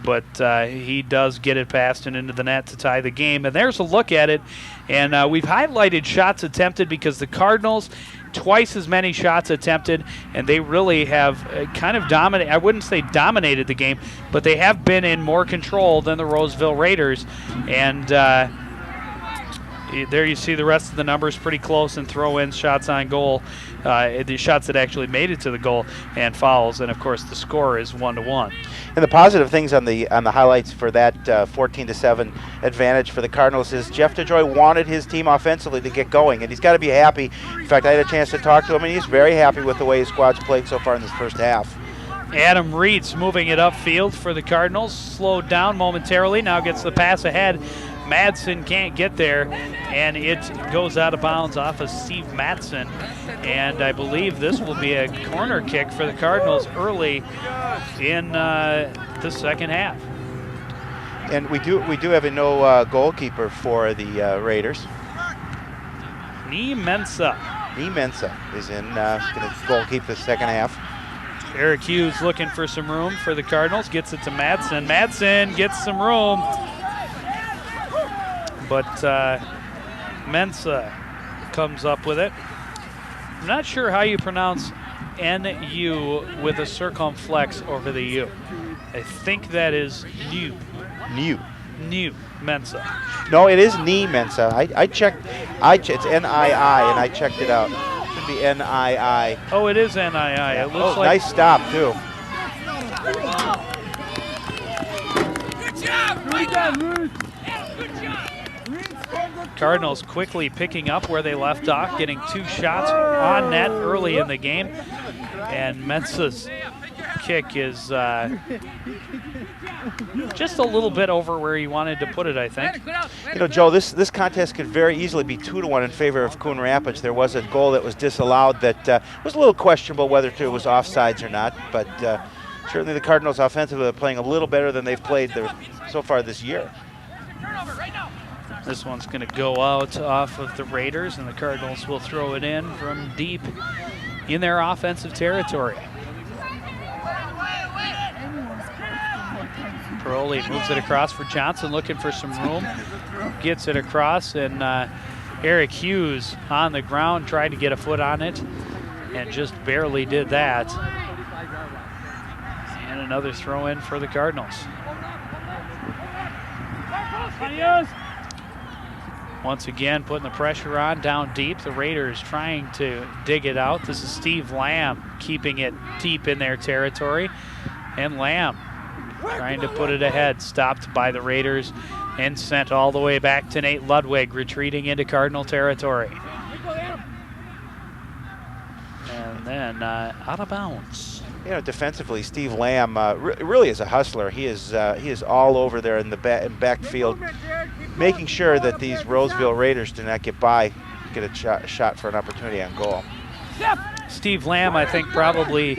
but he does get it past and into the net to tie the game. And there's a look at it, and we've highlighted shots attempted because the Cardinals twice as many shots attempted, and they really have kind of dominated. I wouldn't say dominated the game, but they have been in more control than the Roseville Raiders. And there you see the rest of the numbers pretty close, and throw-ins, shots on goal, the shots that actually made it to the goal, and fouls. And of course, the score is 1-1. And the positive things on the highlights for that 14-7 advantage for the Cardinals is Jeff DeJoy wanted his team offensively to get going, and he's got to be happy. In fact, I had a chance to talk to him, and he's very happy with the way his squad's played so far in this first half. Adam Reitz moving it upfield for the Cardinals, slowed down momentarily, now gets the pass ahead. Madsen can't get there, and it goes out of bounds off of Steve Madsen. And I believe this will be a corner kick for the Cardinals early in the second half. And we do have a no goalkeeper for the Raiders. Nee Mensa. Nee Mensa is in, going to goalkeep the second half. Eric Hughes looking for some room for the Cardinals, gets it to Madsen. Madsen gets some room, but Mensa comes up with it. I'm not sure how you pronounce N-U with a circumflex over the U. I think that is new. New Mensa. No, it is Nee Mensa. I checked. It's N-I-I, and I checked it out. It should be N-I-I. Oh, it is N-I-I. It looks like. Nice stop too. Good job. Cardinals quickly picking up where they left off, getting 2 shots on net early in the game, and Mensa's kick is just a little bit over where he wanted to put it, I think. You know, Joe, this contest could very easily be 2-1 in favor of Coon Rapids. There was a goal that was disallowed that was a little questionable whether it was offsides or not, but certainly the Cardinals offensively are playing a little better than they've played so far this year. This one's going to go out off of the Raiders, and the Cardinals will throw it in from deep in their offensive territory. Paroli moves it across for Johnson, looking for some room. Gets it across, and Eric Hughes on the ground tried to get a foot on it and just barely did that. And another throw in for the Cardinals. Once again, putting the pressure on down deep. The Raiders trying to dig it out. This is Steve Lamb keeping it deep in their territory. And Lamb trying to put it ahead. Stopped by the Raiders and sent all the way back to Nate Ludwig, retreating into Cardinal territory. And then out of bounds. You know, defensively, Steve Lamb really is a hustler. He is all over there in the backfield, making sure that these Roseville Raiders do not get a shot for an opportunity on goal. Steve Lamb, I think, probably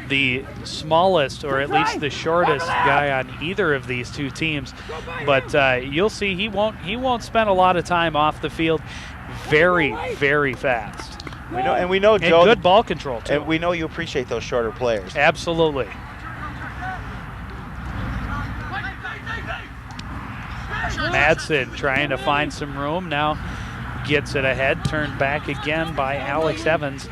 the smallest, or at least the shortest guy on either of these two teams. But you'll see he won't spend a lot of time off the field. Very, very fast. We know, Joe, good ball control too. And we know you appreciate those shorter players. Absolutely. Madsen trying to find some room. Now gets it ahead, turned back again by Alex Evans.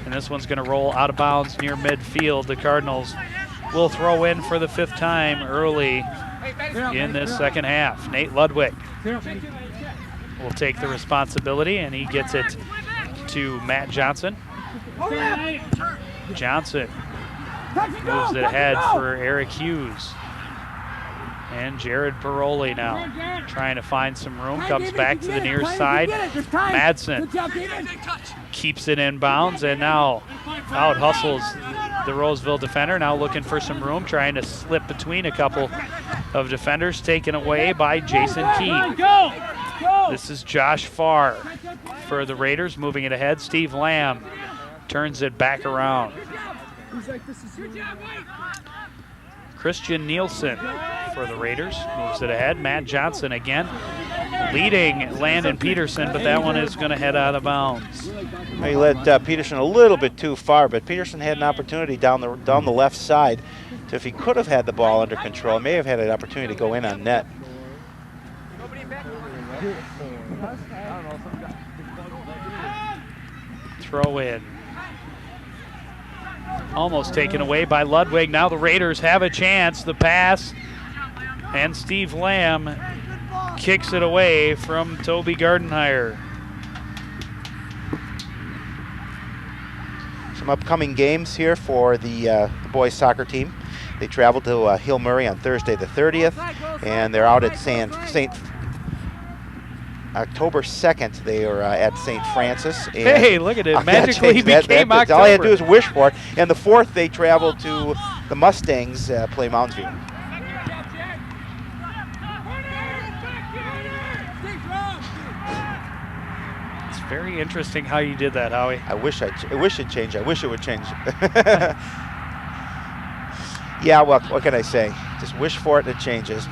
And this one's going to roll out of bounds near midfield. The Cardinals will throw in for the 5th time early in this second half. Nate Ludwig will take the responsibility, and he gets it to Matt Johnson. Johnson moves it ahead for Eric Hughes. And Jared Paroli now trying to find some room, comes back to the near side. Madsen keeps it in bounds, and now out hustles the Roseville defender, now looking for some room, trying to slip between a couple of defenders, taken away by Jason Key. This is Josh Farr for the Raiders, moving it ahead. Steve Lamb turns it back around. Christian Nielsen for the Raiders moves it ahead. Matt Johnson again leading Landon Peterson, but that one is going to head out of bounds. He led Peterson a little bit too far, but Peterson had an opportunity down the left side. So if he could have had the ball under control, may have had an opportunity to go in on net. Throw in. Almost taken away by Ludwig. Now the Raiders have a chance. The pass, and Steve Lamb kicks it away from Toby Gardenhire. Some upcoming games here for the boys soccer team. They travel to Hill Murray on Thursday the 30th, and they're out at October 2nd, they are at St. Francis. And hey, look at it. Magically became October. All you had to do is wish for it. And the 4th, they travel to the Mustangs, play Mounds View. It's very interesting how you did that, Howie. I wish it'd change. I wish it would change. Yeah, well, what can I say? Just wish for it and it changes.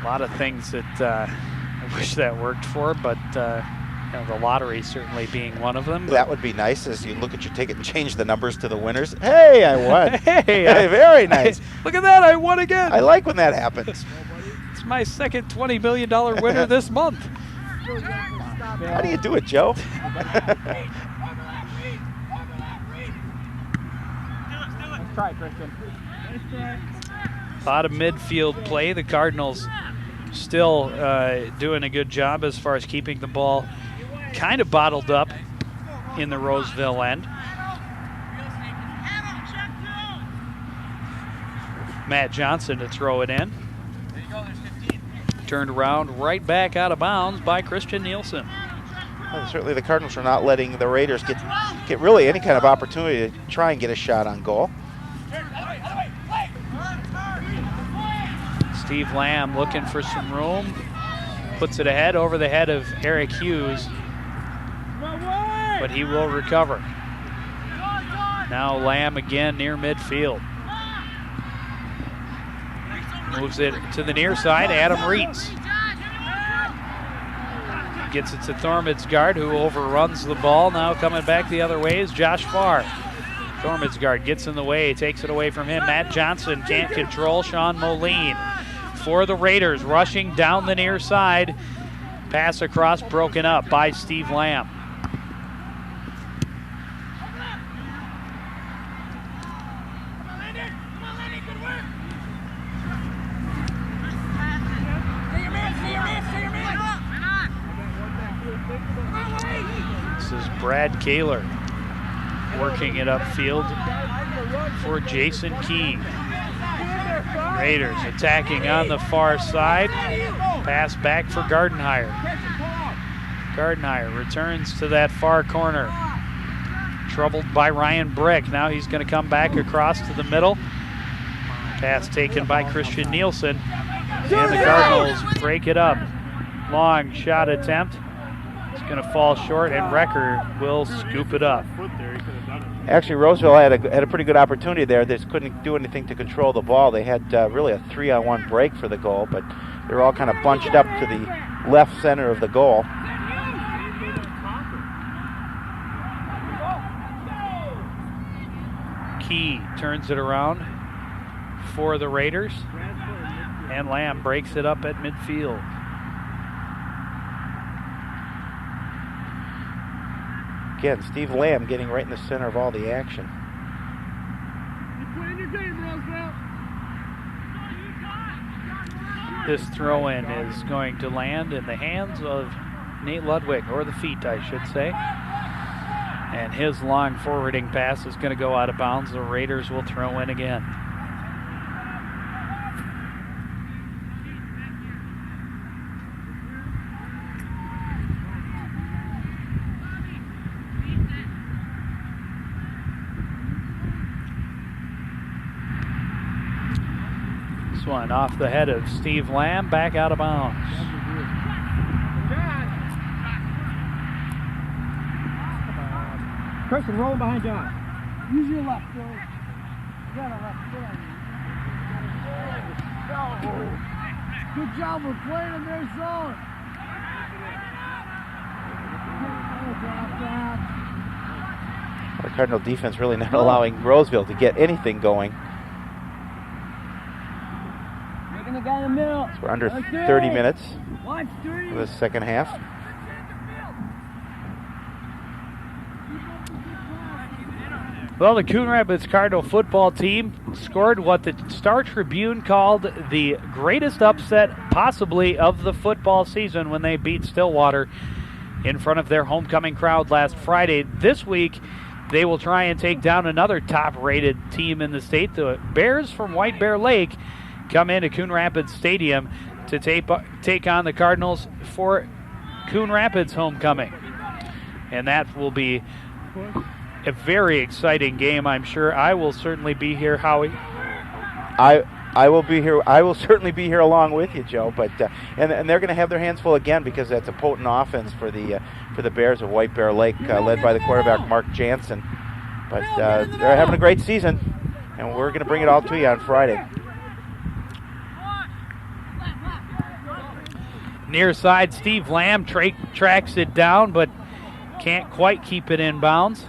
A lot of things that I wish that worked for, but the lottery certainly being one of them. That would be nice as you look at your ticket and change the numbers to the winners. Hey, I won. Hey, very nice. Look at that, I won again. I like when that happens. It's my second $20 million winner this month. How do you do it, Joe? Try, Christian. A lot of midfield play. The Cardinals still doing a good job as far as keeping the ball kind of bottled up in the Roseville end. Matt Johnson to throw it in. Turned around right back out of bounds by Christian Nielsen. Well, certainly the Cardinals are not letting the Raiders get really any kind of opportunity to try and get a shot on goal. Steve Lamb looking for some room, puts it ahead over the head of Eric Hughes, but he will recover. Now Lamb again near midfield. Moves it to the near side, Adam Reitz. Gets it to Thormadsgaard, who overruns the ball. Now coming back the other way is Josh Farr. Thormadsgaard gets in the way, takes it away from him. Matt Johnson can't control Sean Moline. For the Raiders, rushing down the near side. Pass across, broken up by Steve Lamb. This is Brad Kaler working it upfield for Jason Key. Raiders attacking on the far side. Pass back for Gardenhire. Gardenhire returns to that far corner. Troubled by Ryan Brick. Now he's going to come back across to the middle. Pass taken by Christian Nielsen. And the Cardinals break it up. Long shot attempt. It's going to fall short, and Recker will scoop it up. Actually, Roseville had a pretty good opportunity there. They just couldn't do anything to control the ball. They had really a 3-on-1 break for the goal, but they're all kind of bunched up to the left center of the goal. Key turns it around. for the Raiders. And Lamb breaks it up at midfield. Again, Steve Lamb getting right in the center of all the action. This throw-in is going to land in the hands of Nate Ludwig, or the feet, I should say. And his long forwarding pass is going to go out of bounds. The Raiders will throw in again. This one off the head of Steve Lamb, back out of bounds. Person, roll behind John. Use your left, Phil. You got a left foot. Good job, we're playing in their zone. The Cardinal defense really not allowing Roseville to get anything going. Making the guy in the middle. So we're under 30 minutes of the second half. Well, the Coon Rapids Cardinal football team scored what the Star Tribune called the greatest upset possibly of the football season when they beat Stillwater in front of their homecoming crowd last Friday. This week, they will try and take down another top-rated team in the state. The Bears from White Bear Lake come into Coon Rapids Stadium to take on the Cardinals for Coon Rapids homecoming. And that will be a very exciting game, I'm sure. I will certainly be here, Howie. I will be here. I will certainly be here along with you, Joe. But and they're going to have their hands full again because that's a potent offense for the Bears of White Bear Lake, led by the quarterback Mark Jansen. But they're having a great season, and we're going to bring it all to you on Friday. Near side, Steve Lamb tracks it down, but can't quite keep it in bounds.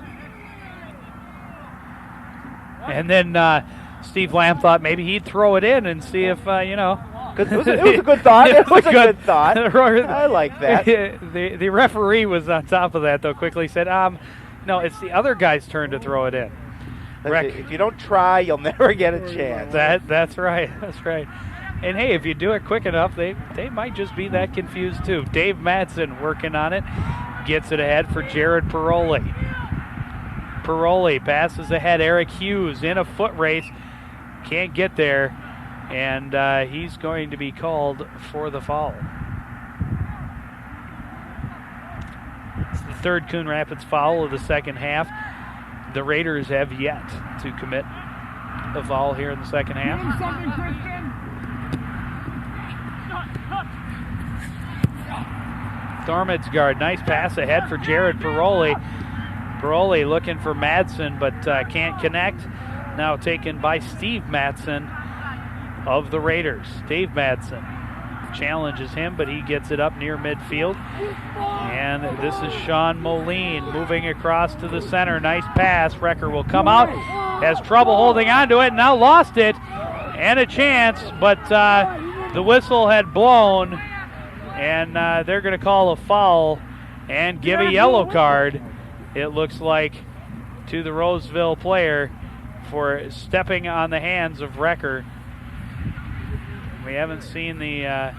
And then Steve Lamb thought maybe he'd throw it in and see if, It was a good thought. It was a good thought. I like that. The referee was on top of that, though, quickly said, no, it's the other guy's turn to throw it in. If you don't try, you'll never get a chance. That's right. That's right. And, hey, if you do it quick enough, they might just be that confused, too. Dave Madsen working on it. Gets it ahead for Jared Paroli. Paroli passes ahead. Eric Hughes in a foot race. Can't get there. And he's going to be called for the foul. It's the third Coon Rapids foul of the second half. The Raiders have yet to commit a foul here in the second half. Thormadsgaard, nice pass ahead for Jared Paroli. Paroli looking for Madsen, but can't connect. Now taken by Steve Madsen of the Raiders. Dave Madsen challenges him, but he gets it up near midfield. And this is Sean Moline moving across to the center. Nice pass. Recker will come out. Has trouble holding on to it. Now lost it. And a chance, but the whistle had blown. And they're going to call a foul and give a yellow card, it looks like, to the Roseville player for stepping on the hands of Recker. We haven't seen the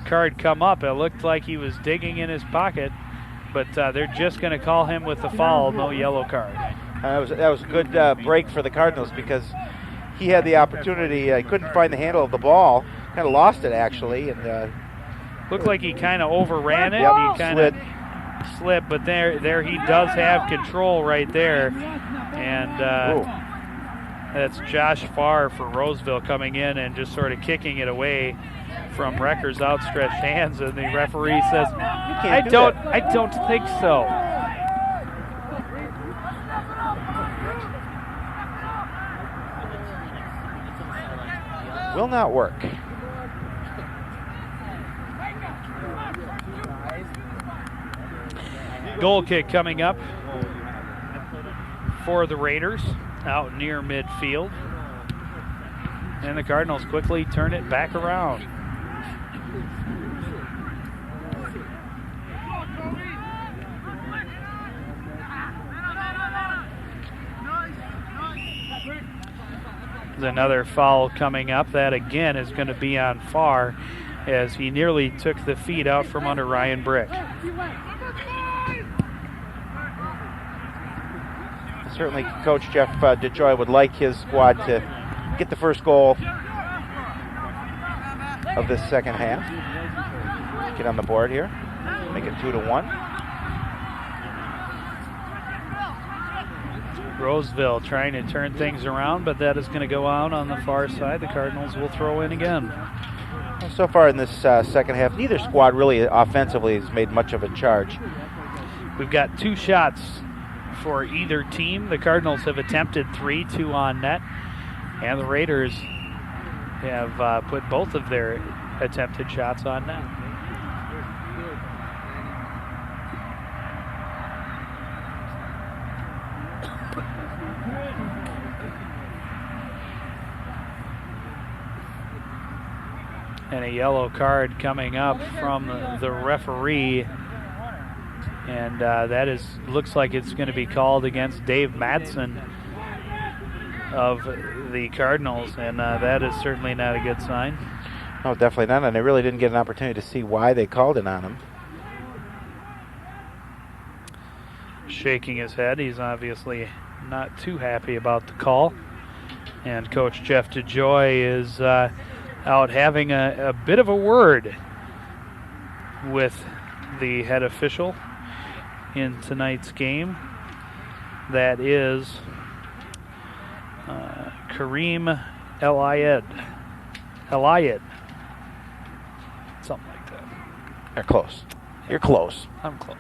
card come up. It looked like he was digging in his pocket, but they're just going to call him with the foul, no yellow card. That was a good break for the Cardinals because he had the opportunity. He couldn't find the handle of the ball. Kind of lost it, actually, and looked like he kind of overran it. Yep, he kind of slipped, but there he does have control right there. And that's Josh Farr for Roseville coming in and just sort of kicking it away from Recker's outstretched hands. And the referee says, I don't think so. Will not work. Goal kick coming up for the Raiders out near midfield. And the Cardinals quickly turn it back around. There's another foul coming up. That again is going to be on Farr as he nearly took the feet out from under Ryan Brick. Certainly Coach Jeff DeJoy would like his squad to get the first goal of this second half. Get on the board here. Make it 2-1. Roseville trying to turn things around, but that is going to go out on the far side. The Cardinals will throw in again. Well, so far in this second half, neither squad really offensively has made much of a charge. We've got 2 shots for either team. The Cardinals have attempted 3, 2 on net, and the Raiders have put both of their attempted shots on net. And a yellow card coming up from the referee, and that looks like it's going to be called against Dave Madsen of the Cardinals, and that is certainly not a good sign. No, definitely not, and I really didn't get an opportunity to see why they called it on him. Shaking his head, he's obviously not too happy about the call, and Coach Jeff DeJoy is out having a bit of a word with the head official in tonight's game. That is Kareem El-Ayed. Something like that. You're close. You're close. I'm close.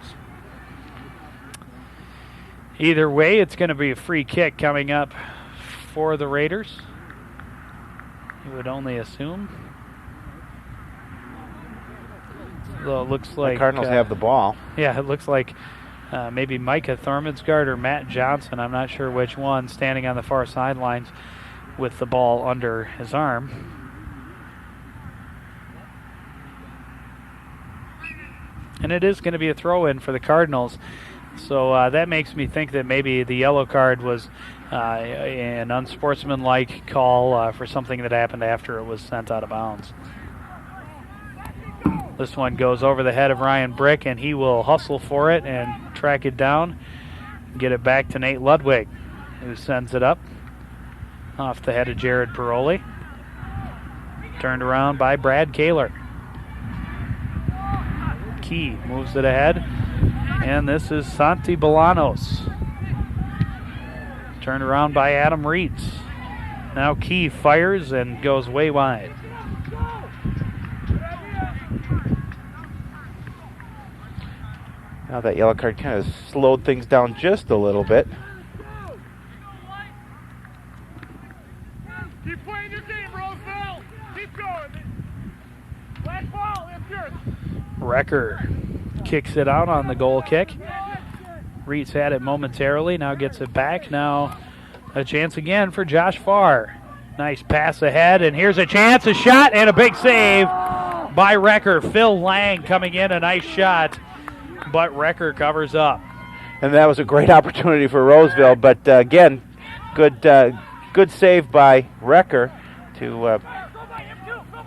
Either way, it's going to be a free kick coming up for the Raiders. You would only assume. Though it looks like the Cardinals have the ball. Yeah, it looks like maybe Micah Thurmansgard or Matt Johnson, I'm not sure which one, standing on the far sidelines with the ball under his arm. And it is going to be a throw-in for the Cardinals. So that makes me think that maybe the yellow card was an unsportsmanlike call for something that happened after it was sent out of bounds. This one goes over the head of Ryan Brick, and he will hustle for it and track it down, get it back to Nate Ludwig, who sends it up off the head of Jared Paroli. Turned around by Brad Kaler. Key moves it ahead, and this is Santi Bolanos. Turned around by Adam Reitz. Now Key fires and goes way wide. Now that yellow card kind of slowed things down just a little bit. Keep playing your game, Roseville. Keep going. Black ball, it's yours. Wrecker kicks it out on the goal kick. Reitz had it momentarily, now gets it back. Now a chance again for Josh Farr. Nice pass ahead, and here's a chance, a shot, and a big save by Wrecker. Phil Lang coming in, a nice shot, but Wrecker covers up. And that was a great opportunity for Roseville, but again, good save by Wrecker to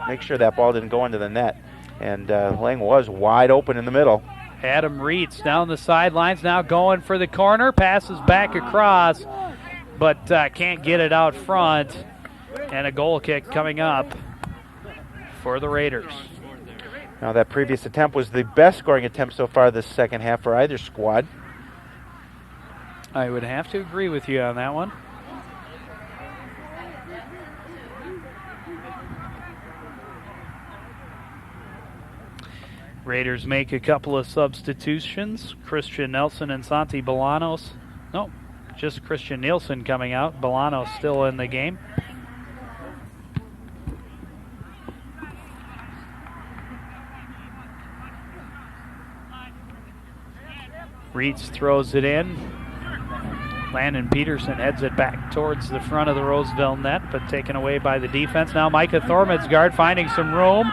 make sure that ball didn't go into the net. And Lang was wide open in the middle. Adam Reitz down the sidelines, now going for the corner, passes back across, but can't get it out front. And a goal kick coming up for the Raiders. Now that previous attempt was the best scoring attempt so far this second half for either squad. I would have to agree with you on that one. Raiders make a couple of substitutions. Christian Nelson and Santi Bolanos. No, just Christian Nielsen coming out. Bolanos still in the game. Reitz throws it in. Landon Peterson heads it back towards the front of the Roseville net, but taken away by the defense. Now Micah Thormadsgaard finding some room,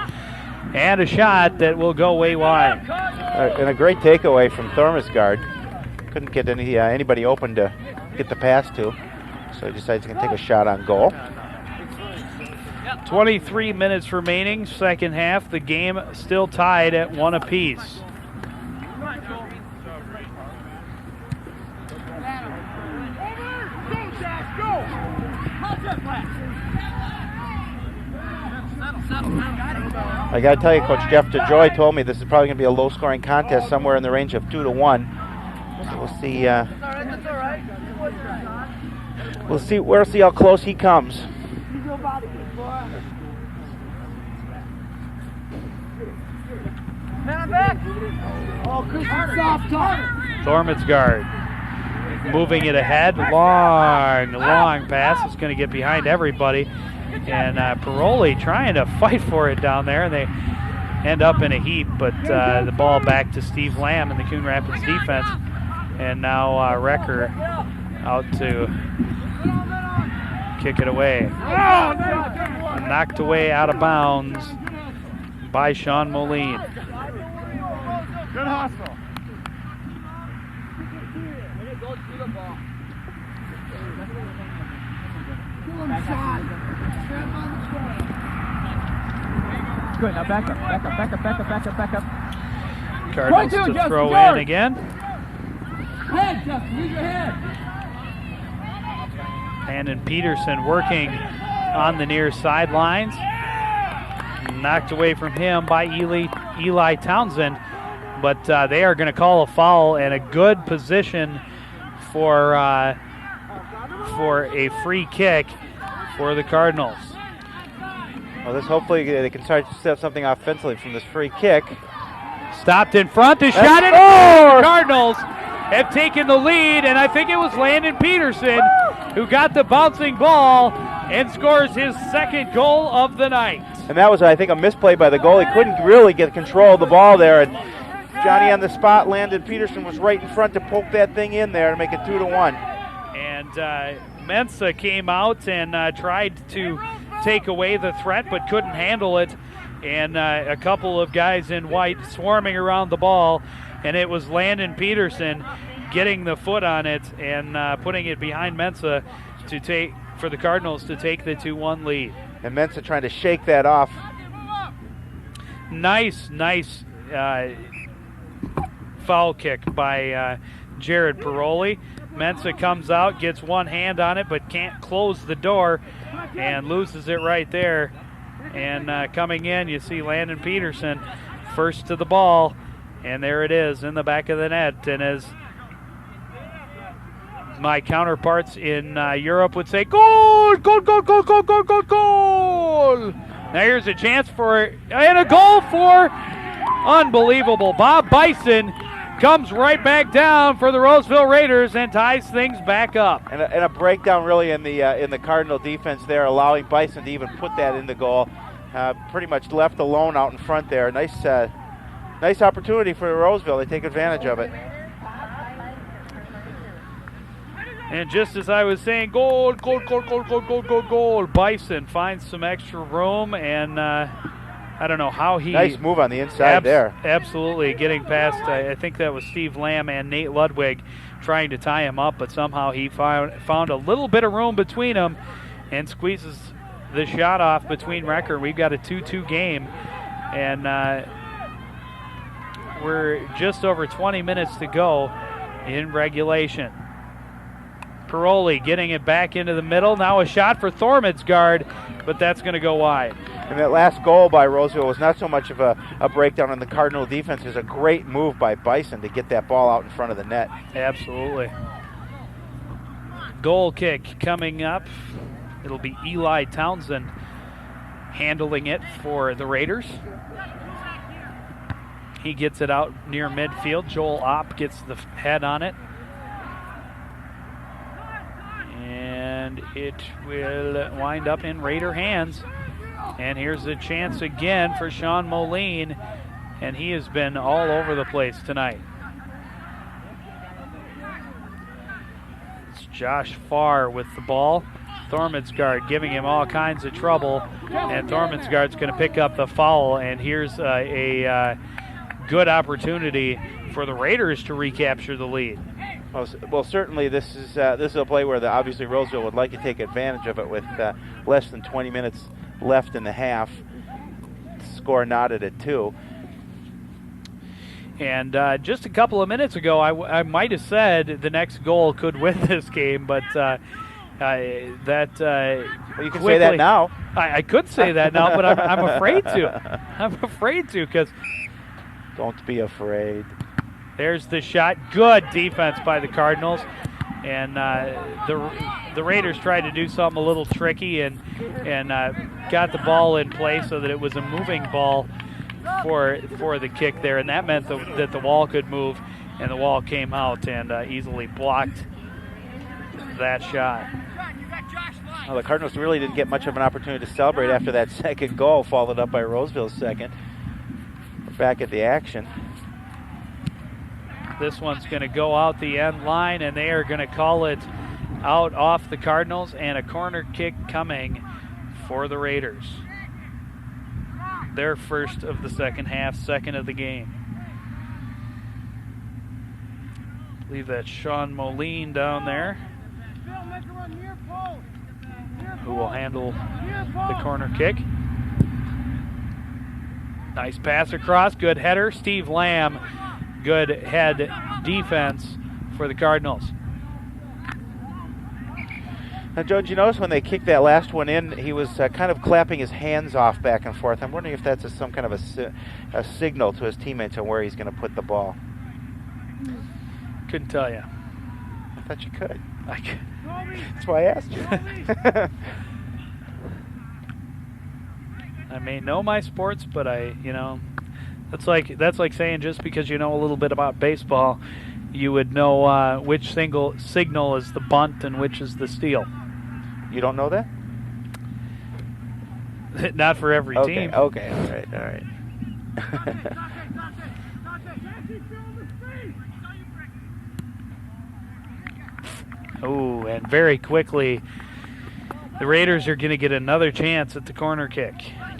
and a shot that will go way wide. And a great takeaway from Thormadsgaard. Couldn't get anybody open to get the pass to, so he decides he's going to take a shot on goal. 23 minutes remaining, second half. The game still tied at 1 apiece. I got to tell you, Coach Jeff DeJoy told me this is probably going to be a low-scoring contest, somewhere in the range of 2-1. So we'll see. We'll see how close he comes. Thormadsgaard moving it ahead. Long pass. It's going to get behind everybody. And Paroli trying to fight for it down there, and they end up in a heap, but the ball back to Steve Lamb and the Coon Rapids defense. And now Recker out to kick it away. Knocked away out of bounds by Sean Moline. Good hustle. Good, now back up. Cardinals to throw in again. Head, Justin, use your head. Landon Peterson working on the near sidelines. Knocked away from him by Eli Townsend, but they are going to call a foul, and a good position for a free kick for the Cardinals. Well, hopefully they can start to set something offensively from this free kick. Stopped in front, the shot in. The Cardinals have taken the lead, and I think it was Landon Peterson who got the bouncing ball and scores his second goal of the night. And that was, I think, a misplay by the goalie. Couldn't really get control of the ball there. And Johnny on the spot, Landon Peterson was right in front to poke that thing in there to make it 2-1. And Mensa came out and tried to take away the threat, but couldn't handle it. And a couple of guys in white swarming around the ball, and it was Landon Peterson getting the foot on it and putting it behind Mensa for the Cardinals to take the 2-1 lead. And Mensa trying to shake that off. Nice foul kick by Jared Paroli. Mensa comes out, gets one hand on it, but can't close the door and loses it right there. And coming in, you see Landon Peterson first to the ball, and there it is in the back of the net. And as my counterparts in Europe would say, goal, goal, goal, goal, goal, goal, goal, goal. Now here's a chance and a goal for unbelievable. Bob Bison comes right back down for the Roseville Raiders and ties things back up. And a breakdown really in the Cardinal defense there, allowing Bison to even put that in the goal. Pretty much left alone out in front there. Nice opportunity for Roseville. They take advantage of it. And just as I was saying, goal, goal, goal, goal, goal, goal, goal, goal. Bison finds some extra room, and I don't know how he... Nice move on the inside there. Absolutely, getting past, I think that was Steve Lamb and Nate Ludwig trying to tie him up, but somehow he found a little bit of room between them and squeezes the shot off between Recker. We've got a 2-2 game, and we're just over 20 minutes to go in regulation. Paroli getting it back into the middle. Now a shot for Thormadsgaard, but that's going to go wide. And that last goal by Roseville was not so much of a breakdown on the Cardinal defense. It was a great move by Bison to get that ball out in front of the net. Absolutely. Goal kick coming up. It'll be Eli Townsend handling it for the Raiders. He gets it out near midfield. Joel Opp gets the head on it. And it will wind up in Raider hands. And here's a chance again for Sean Moline, and he has been all over the place tonight. It's Josh Farr with the ball. Thormansgaard giving him all kinds of trouble, and Thormansgaard's going to pick up the foul, and here's a good opportunity for the Raiders to recapture the lead. Well, certainly this is a play where obviously Roseville would like to take advantage of it with less than 20 minutes left in the half. Score knotted at 2. And just a couple of minutes ago, I might have said the next goal could win this game, but well, you can quickly, say that now. I could say that now, but I'm afraid to. I'm afraid to because. Don't be afraid. There's the shot. Good defense by the Cardinals, and the Raiders tried to do something a little tricky and got the ball in play so that it was a moving ball for the kick there, and that meant that the wall could move, and the wall came out and easily blocked that shot. Well, the Cardinals really didn't get much of an opportunity to celebrate after that second goal, followed up by Roseville's second. We're back at the action. This one's going to go out the end line, and they are going to call it out off the Cardinals, and a corner kick coming for the Raiders. Their first of the second half, second of the game. I believe that's Sean Moline down there, who will handle the corner kick. Nice pass across, good header. Steve Lamb, good head defense for the Cardinals. Now, Joe, did you notice when they kicked that last one in, he was kind of clapping his hands off back and forth. I'm wondering if that's some kind of a signal to his teammates on where he's going to put the ball. Couldn't tell you. I thought you could. I could. That's why I asked you. I may know my sports, but that's like saying just because you know a little bit about baseball, you would know which signal is the bunt and which is the steal. You don't know that? Not for every team. Okay, all right. Oh, and very quickly, the Raiders are going to get another chance at the corner kick.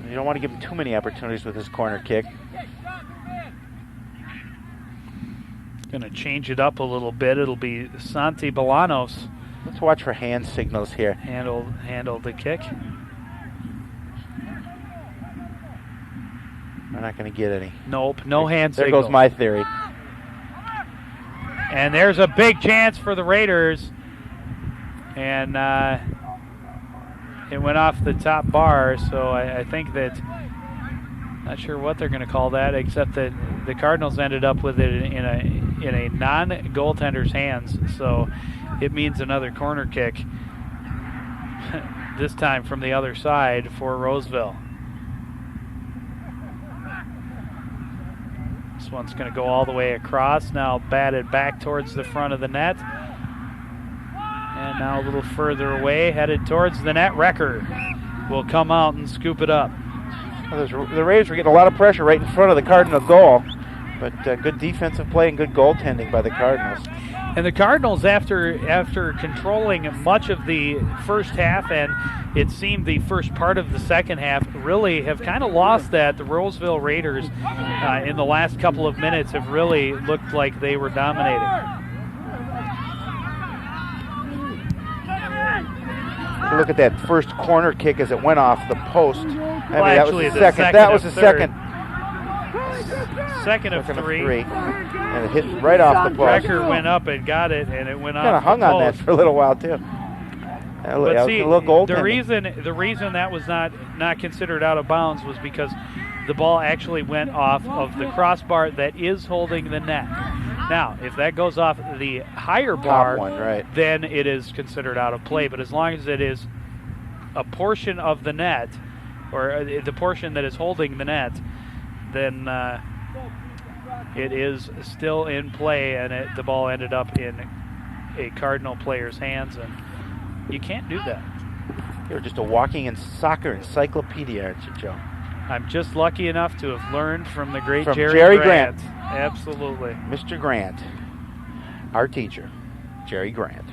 You don't want to give him too many opportunities with his corner kick. Going to change it up a little bit. It'll be Santi Bolanos. Let's watch for hand signals here. Handle the kick. We're not going to get any. Nope, no hand signals. There goes my theory. And there's a big chance for the Raiders. And it went off the top bar, so I think that, not sure what they're going to call that, except that the Cardinals ended up with it in a non-goaltender's hands, so it means another corner kick, this time from the other side for Roseville. This one's going to go all the way across, now batted back towards the front of the net. And now a little further away, headed towards the net. Recker will come out and scoop it up. Well, the Raiders were getting a lot of pressure right in front of the Cardinal goal, but good defensive play and good goaltending by the Cardinals. And the Cardinals, after controlling much of the first half, and it seemed the first part of the second half, really have kind of lost that. The Roseville Raiders in the last couple of minutes have really looked like they were dominating. Look at that first corner kick as it went off the post. That was the second. That was the second. Second of three. And it hit right off the post. Recker went up and got it, and it went off. Kind of hung on that for a little while too. But see, the reason that was not considered out of bounds was because the ball actually went off of the crossbar that is holding the net. Now, if that goes off the higher bar, top one, right, then it is considered out of play. But as long as it is a portion of the net, or the portion that is holding the net, then it is still in play, and the ball ended up in a Cardinal player's hands, and you can't do that. You're just a walking soccer encyclopedia, aren't you, Joe? I'm just lucky enough to have learned from the great Jerry Grant. Absolutely. Mr. Grant, our teacher, Jerry Grant.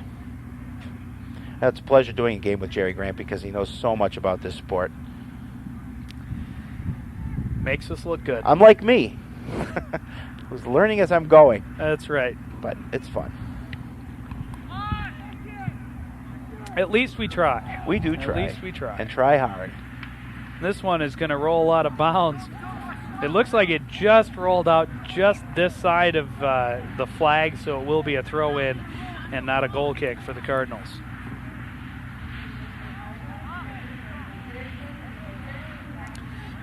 It's a pleasure doing a game with Jerry Grant because he knows so much about this sport. Makes us look good. Unlike me, who's learning as I'm going. That's right. But it's fun. At least we try. We do try. At least we try. And try hard. This one is going to roll out of bounds. It looks like it just rolled out just this side of the flag, so it will be a throw-in and not a goal kick for the Cardinals.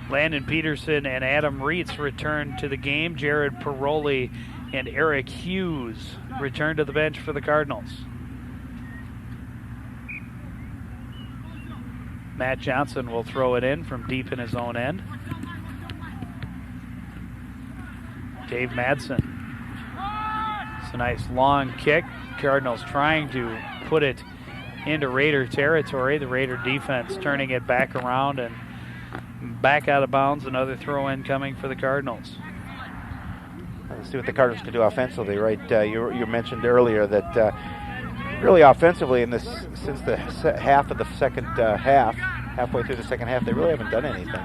Landon Peterson and Adam Reitz return to the game. Jared Paroli and Eric Hughes return to the bench for the Cardinals. Matt Johnson will throw it in from deep in his own end. Dave Madsen. It's a nice long kick. Cardinals trying to put it into Raider territory. The Raider defense turning it back around and back out of bounds. Another throw in coming for the Cardinals. Let's see what the Cardinals can do offensively, right? You mentioned earlier that really offensively since the half of the second half, halfway through the second half, they really haven't done anything.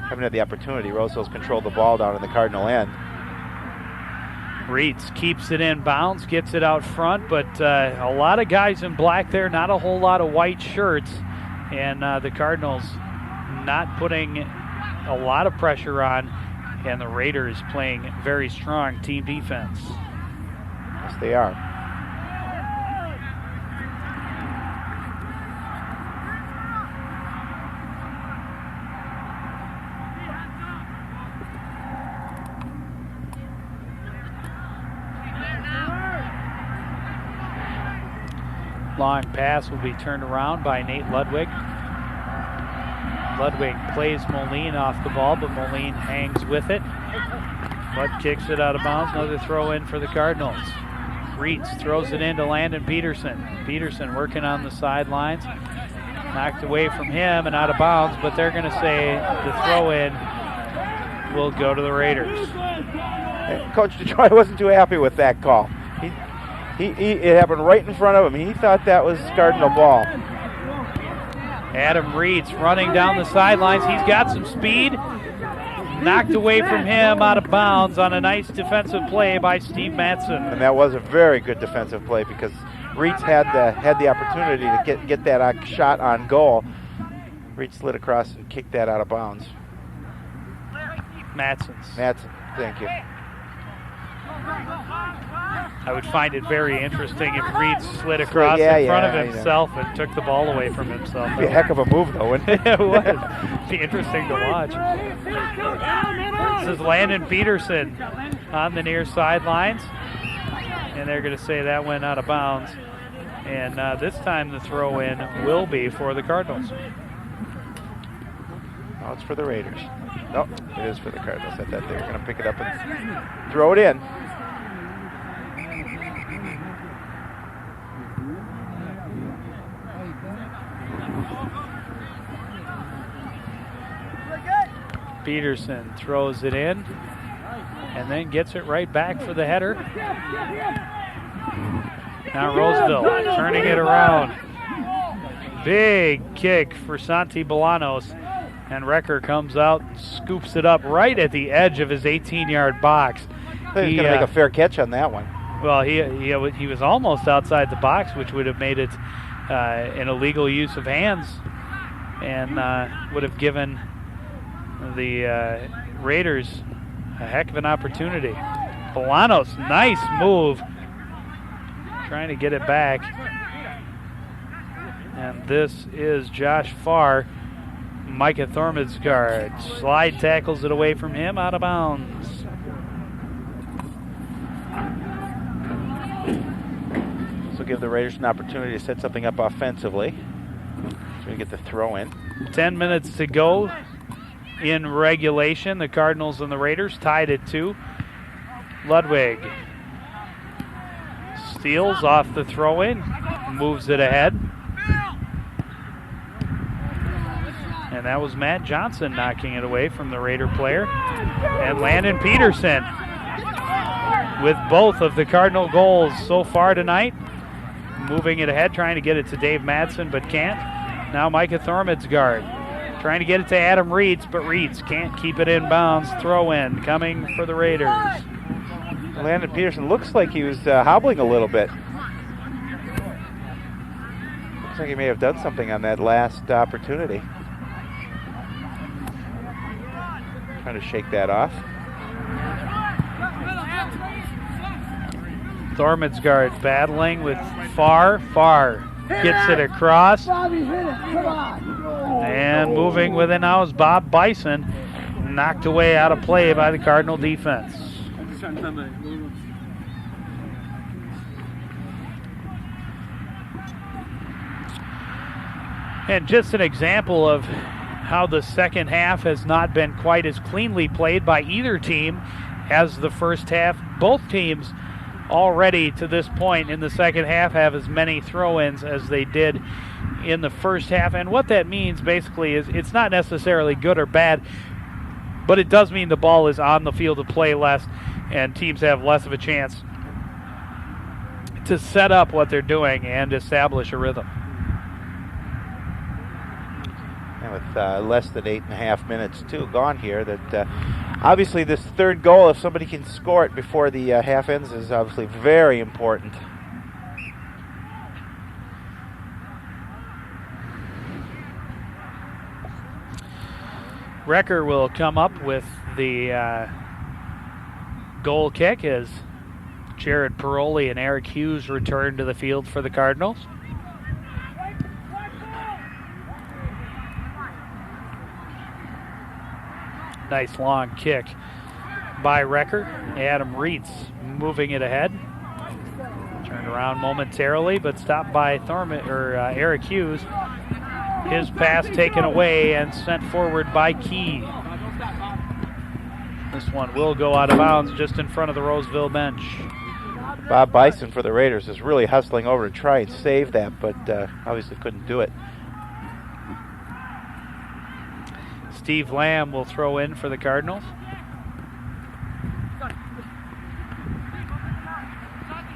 Haven't had the opportunity. Roseville's controlled the ball down in the Cardinal end. Reitz keeps it in bounds, gets it out front, but a lot of guys in black there, not a whole lot of white shirts, and the Cardinals not putting a lot of pressure on, and the Raiders playing very strong team defense. Yes, they are. Long pass will be turned around by Nate Ludwig. Ludwig plays Moline off the ball, but Moline hangs with it. But kicks it out of bounds. Another throw in for the Cardinals. Reitz throws it into Landon Peterson. Peterson working on the sidelines. Knocked away from him and out of bounds, but they're going to say the throw in will go to the Raiders. Coach Detroit wasn't too happy with that call. It happened right in front of him. He thought that was Cardinal ball. Adam Reitz running down the sidelines. He's got some speed. Knocked away from him out of bounds on a nice defensive play by Steve Madsen. And that was a very good defensive play because Reitz had the opportunity to get that shot on goal. Reitz slid across and kicked that out of bounds. Madsen, thank you. I would find it very interesting if Reitz slid across in front of himself and took the ball away from himself. It'd be a heck of a move, though, wouldn't it? It would. Be interesting to watch. This is Landon Peterson on the near sidelines. And they're going to say that went out of bounds. And this time the throw-in will be for the Cardinals. Oh, it's for the Raiders. No, it is for the Cardinals. I thought they were going to pick it up and throw it in. Peterson throws it in and then gets it right back for the header. Now Roseville turning it around. Big kick for Santi Bolanos, and Recker comes out, scoops it up right at the edge of his 18-yard box. I think he's going to make a fair catch on that one. Well, he was almost outside the box, which would have made it an illegal use of hands and would have given the Raiders a heck of an opportunity. Bolanos, nice move. Trying to get it back. And this is Josh Farr. Micah Thormadsgaard slide tackles it away from him, out of bounds. This will give the Raiders an opportunity to set something up offensively. So we get the throw in. 10 minutes to go in regulation. The Cardinals and the Raiders tied at 2. Ludwig steals off the throw-in, moves it ahead. And that was Matt Johnson knocking it away from the Raider player. And Landon Peterson with both of the Cardinal goals so far tonight moving it ahead, trying to get it to Dave Madsen, but can't. Now Micah Thormadsgaard trying to get it to Adam Reeds, but Reeds can't keep it in bounds. Throw in coming for the Raiders. Landon Peterson looks like he was hobbling a little bit. Looks like he may have done something on that last opportunity. Trying to shake that off. Thormadsgaard battling with Farr. Farr gets it across. Bobby, hit it. Come on. And moving with it now is Bob Bison. Knocked away out of play by the Cardinal defense. And just an example of how the second half has not been quite as cleanly played by either team as the first half. Both teams already to this point in the second half have as many throw-ins as they did in the first half. And what that means basically is it's not necessarily good or bad, but it does mean the ball is on the field of play less and teams have less of a chance to set up what they're doing and establish a rhythm. And with less than 8.5 minutes too gone here, that obviously this third goal, if somebody can score it before the half ends, is obviously very important. Recker will come up with the goal kick as Jared Paroli and Eric Hughes return to the field for the Cardinals. Nice long kick by Recker. Adam Reitz moving it ahead. Turned around momentarily, but stopped by Eric Hughes. His pass taken away and sent forward by Key. This one will go out of bounds just in front of the Roseville bench. Bob Bison for the Raiders is really hustling over to try and save that, but obviously couldn't do it. Steve Lamb will throw in for the Cardinals.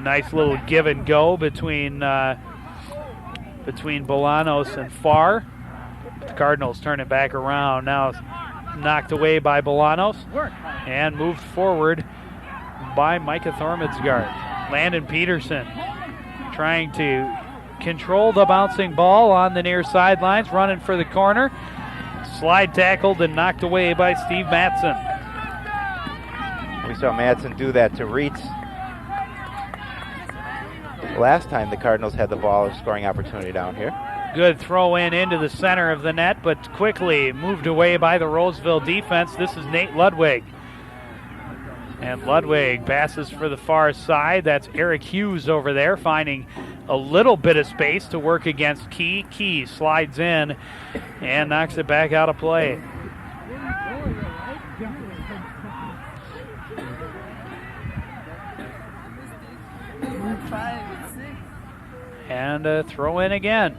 Nice little give and go between Bolanos and Farr. The Cardinals turn it back around. Now knocked away by Bolanos and moved forward by Micah Thormadsgaard. Landon Peterson trying to control the bouncing ball on the near sidelines, running for the corner. Slide tackled and knocked away by Steve Madsen. We saw Madsen do that to Reitz last time the Cardinals had the ball, a scoring opportunity down here. Good throw in into the center of the net, but quickly moved away by the Roseville defense. This is Nate Ludwig. And Ludwig passes for the far side. That's Eric Hughes over there, finding a little bit of space to work against Key. Key slides in and knocks it back out of play. And a throw in again.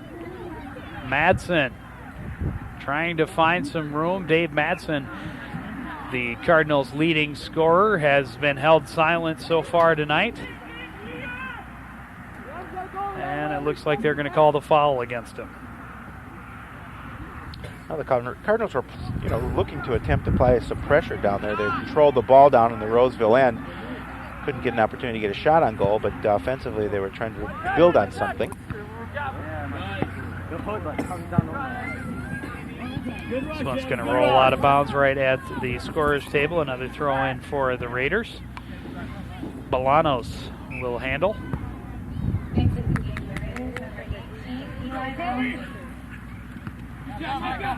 Madsen trying to find some room. Dave Madsen, the Cardinals' leading scorer, has been held silent so far tonight. And it looks like they're going to call the foul against him. Well, the Cardinals were, looking to attempt to apply some pressure down there. They controlled the ball down in the Roseville end. Couldn't get an opportunity to get a shot on goal, but offensively they were trying to build on something. This one's going to roll out of bounds right at the scorer's table. Another throw in for the Raiders. Bolanos will handle.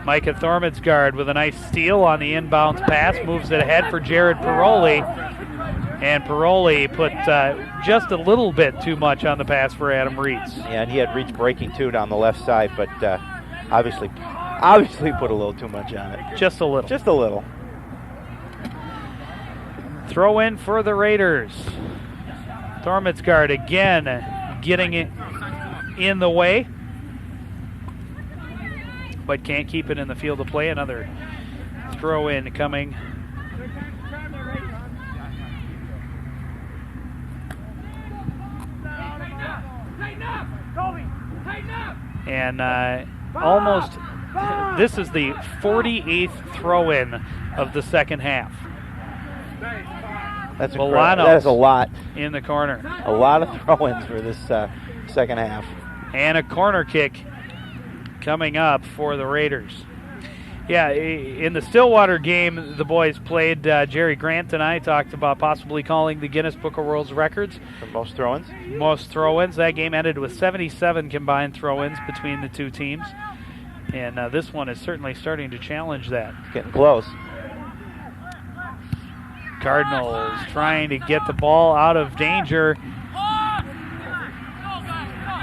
Micah Thormadsgaard with a nice steal on the inbounds pass, moves it ahead for Jared Paroli. And Paroli put just a little bit too much on the pass for Adam Reitz. Yeah, and he had Reitz breaking too down the left side, but obviously put a little too much on it. Just a little. Just a little. Throw in for the Raiders. Thormadsgaard again getting it in the way, but can't keep it in the field of play. Another throw in coming. And almost, this is the 48th throw-in of the second half. That's that is a lot. In the corner. A lot of throw-ins for this second half. And a corner kick coming up for the Raiders. Yeah, in the Stillwater game the boys played, Jerry Grant and I talked about possibly calling the Guinness Book of World Records. For most throw-ins? Most throw-ins. That game ended with 77 combined throw-ins between the two teams. And this one is certainly starting to challenge that. It's getting close. Cardinals trying to get the ball out of danger.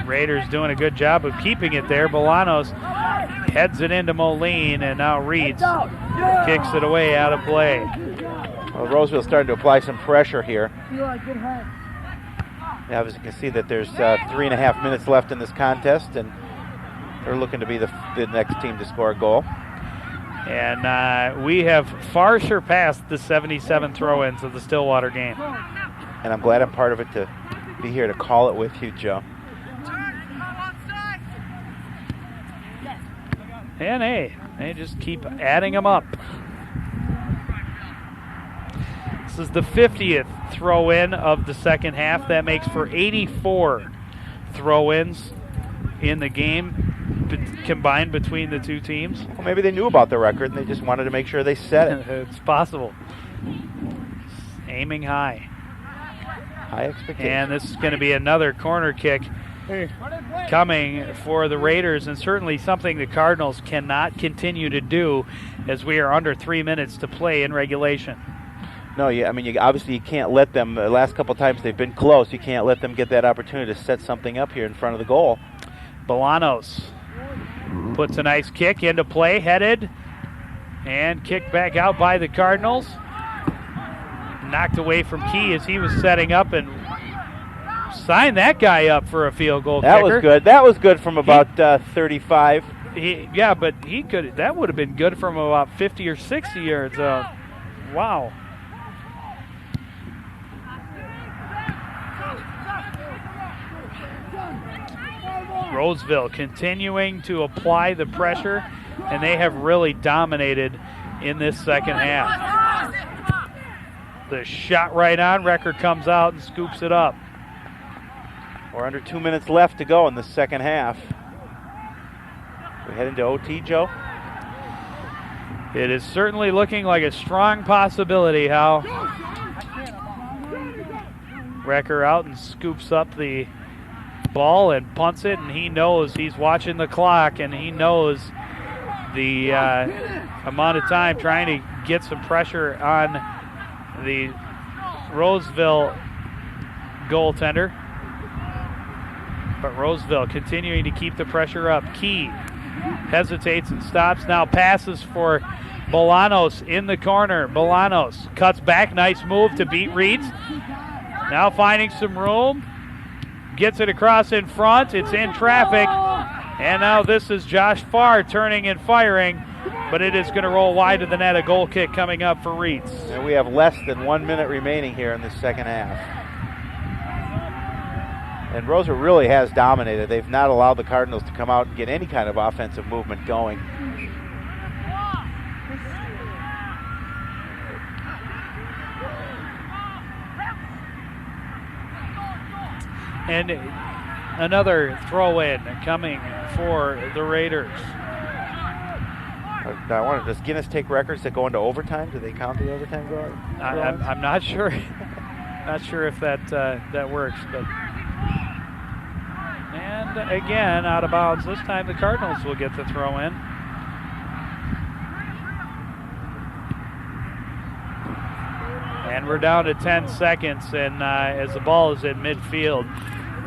Raiders doing a good job of keeping it there. Bolanos heads it into Moline, and now Reeds kicks it away out of play. Well, Roseville's starting to apply some pressure here. Yeah, as you can see that there's 3.5 minutes left in this contest, and they're looking to be the next team to score a goal. And we have far surpassed the 77 throw-ins of the Stillwater game. And I'm glad I'm part of it to be here to call it with you, Joe. And hey, they just keep adding them up. This is the 50th throw-in of the second half. That makes for 84 throw-ins in the game combined between the two teams. Well, maybe they knew about the record and they just wanted to make sure they set it. It's possible. Aiming high. High expectations. And this is going to be another corner kick coming for the Raiders, and certainly something the Cardinals cannot continue to do as we are under 3 minutes to play in regulation. No, I mean, obviously you can't let them, the last couple times they've been close, you can't let them get that opportunity to set something up here in front of the goal. Bolanos puts a nice kick into play, headed, and kicked back out by the Cardinals. Knocked away from Key as he was setting up, and signed that guy up for a field goal that kicker. Was good. That was good from about 35. But he could. That would have been good from about 50 or 60 yards. Wow. Roseville continuing to apply the pressure, and they have really dominated in this second half. The shot right on. Record comes out and scoops it up. We're under 2 minutes left to go in the second half. We head into OT, Joe? It is certainly looking like a strong possibility, Hal. Wrecker out and scoops up the ball and punts it, and he knows he's watching the clock, and he knows the amount of time trying to get some pressure on the Roseville goaltender. But Roseville continuing to keep the pressure up. Key hesitates and stops. Now passes for Bolanos in the corner. Bolanos cuts back. Nice move to beat Reeds. Now finding some room. Gets it across in front. It's in traffic. And now this is Josh Farr turning and firing. But it is going to roll wide of the net. A goal kick coming up for Reeds. And we have less than 1 minute remaining here in the second half. And Roseville really has dominated. They've not allowed the Cardinals to come out and get any kind of offensive movement going. And another throw-in coming for the Raiders. I wonder, does Guinness take records that go into overtime? Do they count the overtime goal? I'm not sure. Not sure if that works, but. And again, out of bounds. This time the Cardinals will get the throw in. And we're down to 10 seconds, and as the ball is in midfield,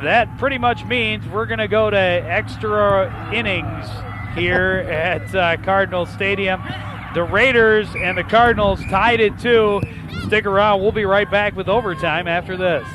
that pretty much means we're going to go to extra innings here at Cardinal Stadium. The Raiders and the Cardinals tied at 2. Stick around. We'll be right back with overtime after this.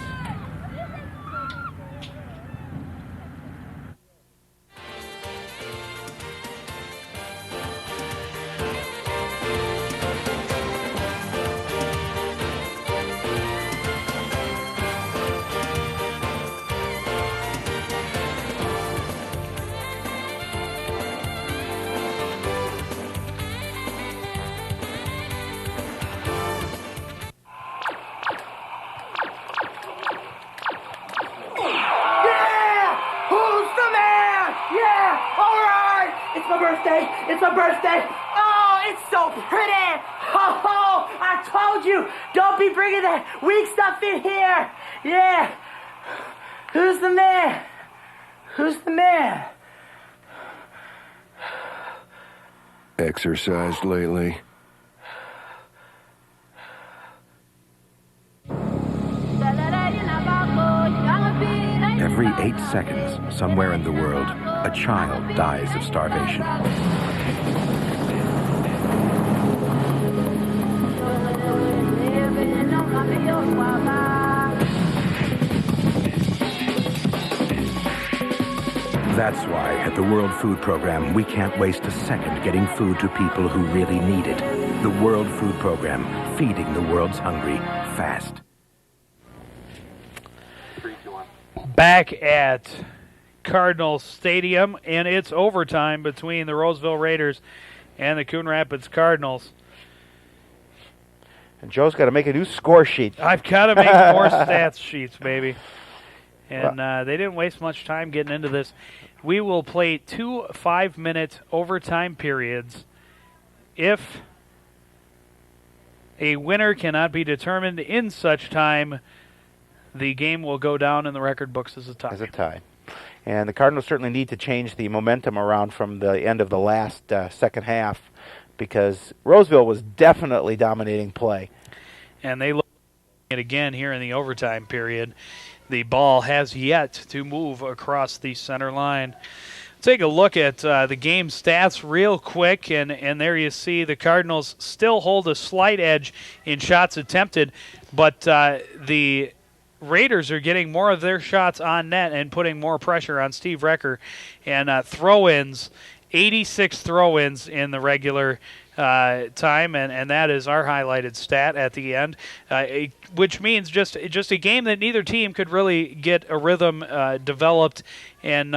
It's my birthday. It's my birthday. Oh, it's so pretty. Oh, I told you. Don't be bringing that weak stuff in here. Yeah. Who's the man? Who's the man? Exercised lately? Every 8 seconds, somewhere in the world, a child dies of starvation. That's why at the World Food Program, we can't waste a second getting food to people who really need it. The World Food Program, feeding the world's hungry, fast. Back at Cardinals Stadium, and it's overtime between the Roseville Raiders and the Coon Rapids Cardinals. And Joe's got to make a new score sheet. I've got to make more stats sheets, baby. And they didn't waste much time getting into this. We will play 2 5-minute overtime periods. If a winner cannot be determined in such time, the game will go down in the record books as a tie. And the Cardinals certainly need to change the momentum around from the end of the last second half, because Roseville was definitely dominating play. And they look at it again here in the overtime period. The ball has yet to move across the center line. Take a look at the game stats real quick, and there you see the Cardinals still hold a slight edge in shots attempted, but the Raiders are getting more of their shots on net and putting more pressure on Steve Recker. And throw-ins, 86 throw-ins in the regular time, and that is our highlighted stat at the end, which means just a game that neither team could really get a rhythm developed and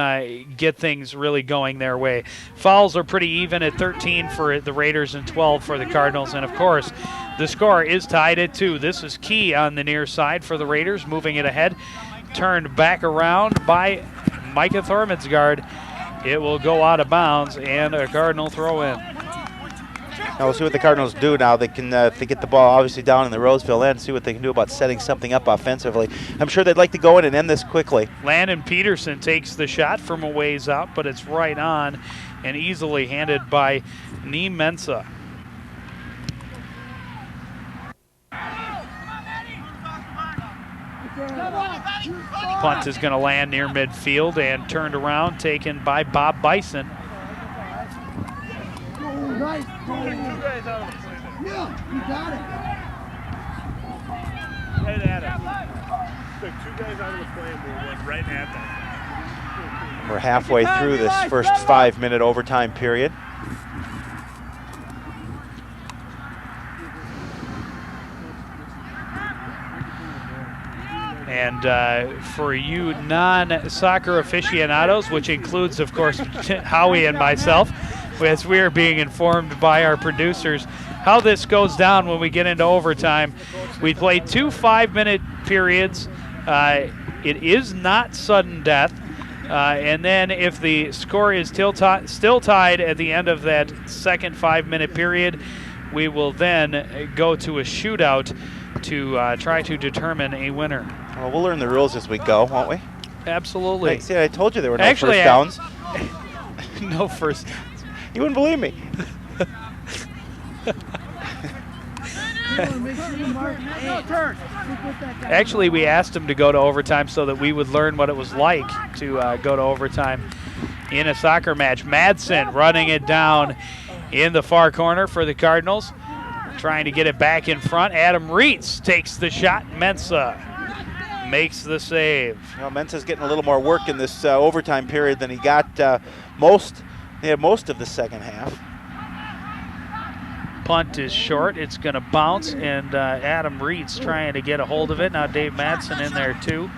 get things really going their way. Fouls are pretty even at 13 for the Raiders and 12 for the Cardinals, and of course the score is tied at 2. This is key on the near side for the Raiders, moving it ahead, turned back around by Micah Thormansgaard. It will go out of bounds and a Cardinal throw in. Now we'll see what the Cardinals do now. They can they get the ball obviously down in the Roseville end, see what they can do about setting something up offensively. I'm sure they'd like to go in and end this quickly. Landon Peterson takes the shot from a ways out, but it's right on and easily handed by Nee Mensa. Punt is going to land near midfield and turned around, taken by Bob Bison. Nice. Yeah, you got it. Right at him. Took 2 guys out of the plane, we went right at them. We're halfway through this first 5-minute overtime period. And for you non-soccer aficionados, which includes, of course, Howie and myself, as we are being informed by our producers, how this goes down when we get into overtime. We play 2 5-minute periods. It is not sudden death. And then if the score is still tied at the end of that second 5-minute period, we will then go to a shootout to try to determine a winner. Well, we'll learn the rules as we go, won't we? Absolutely. See, I told you there were no first downs. No first. You wouldn't believe me. Actually, we asked him to go to overtime so that we would learn what it was like to go to overtime in a soccer match. Madsen running it down in the far corner for the Cardinals, trying to get it back in front. Adam Reitz takes the shot. Mensa makes the save. Well, Mensa's getting a little more work in this overtime period than he got most of the second half. Punt is short. It's going to bounce, and Adam Reitz trying to get a hold of it. Now Dave Madsen in there too.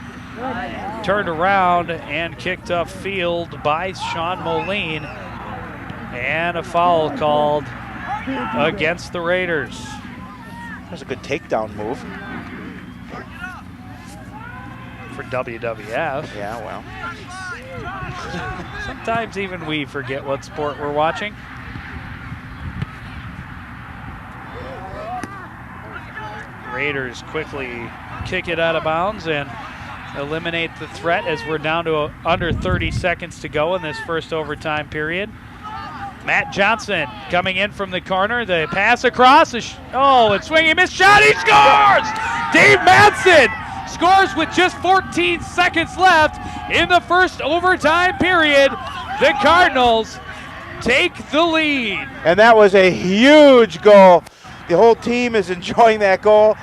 Turned around and kicked upfield by Sean Moline. And a foul called against the Raiders. That's a good takedown move. For WWF. Yeah, well. Sometimes even we forget what sport we're watching. Raiders quickly kick it out of bounds and eliminate the threat as we're down to under 30 seconds to go in this first overtime period. Matt Johnson coming in from the corner. The pass across. And swinging miss shot. He scores! Dave Madsen scores with just 14 seconds left in the first overtime period. The Cardinals take the lead. And that was a huge goal. The whole team is enjoying that goal.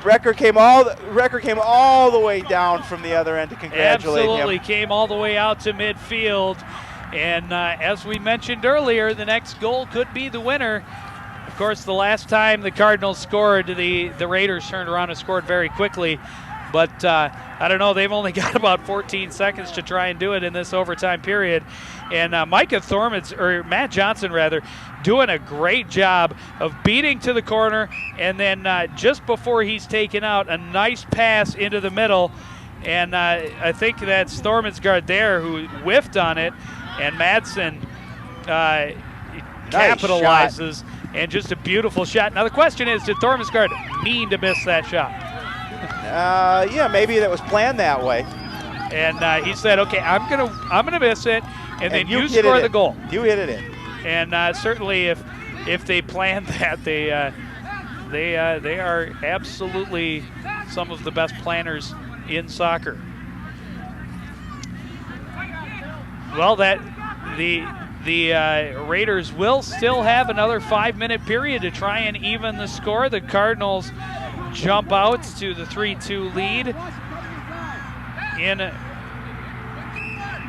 Recker came all the way down from the other end to congratulate him. Absolutely came all the way out to midfield. And as we mentioned earlier, the next goal could be the winner. Of course, the last time the Cardinals scored, the Raiders turned around and scored very quickly. But I don't know, they've only got about 14 seconds to try and do it in this overtime period. And Matt Johnson, doing a great job of beating to the corner. And then just before he's taken out, a nice pass into the middle. And I think that's Thorman's guard there who whiffed on it. And Madsen capitalizes, and just a beautiful shot. Now the question is, did Thormesgaard mean to miss that shot? Yeah, maybe that was planned that way. And he said, "Okay, I'm gonna miss it, and then you score the goal. You hit it in." And certainly, if they planned that, they are absolutely some of the best planners in soccer. Well, the Raiders will still have another 5-minute period to try and even the score. The Cardinals jump out to the 3-2 lead in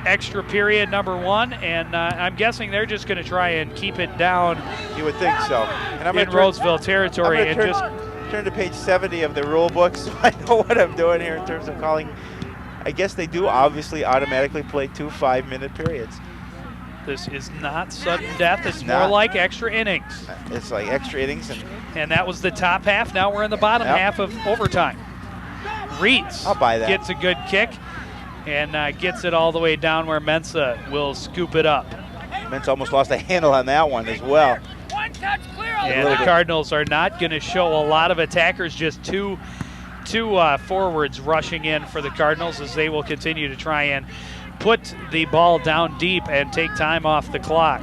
extra period number 1, and I'm guessing they're just going to try and keep it down. You would think so. And I'm in Roseville territory. I'm going to turn to page 70 of the rule book so I know what I'm doing here in terms of calling. I guess they do obviously automatically play 2 5-minute periods. This is not sudden death. It's more like extra innings. It's like extra innings. And that was the top half. Now we're in the bottom half of overtime. Reitz gets a good kick and gets it all the way down where Mensa will scoop it up. Mensa almost lost a handle on that one as well. And the Cardinals are not going to show a lot of attackers, just two forwards rushing in for the Cardinals as they will continue to try and put the ball down deep and take time off the clock.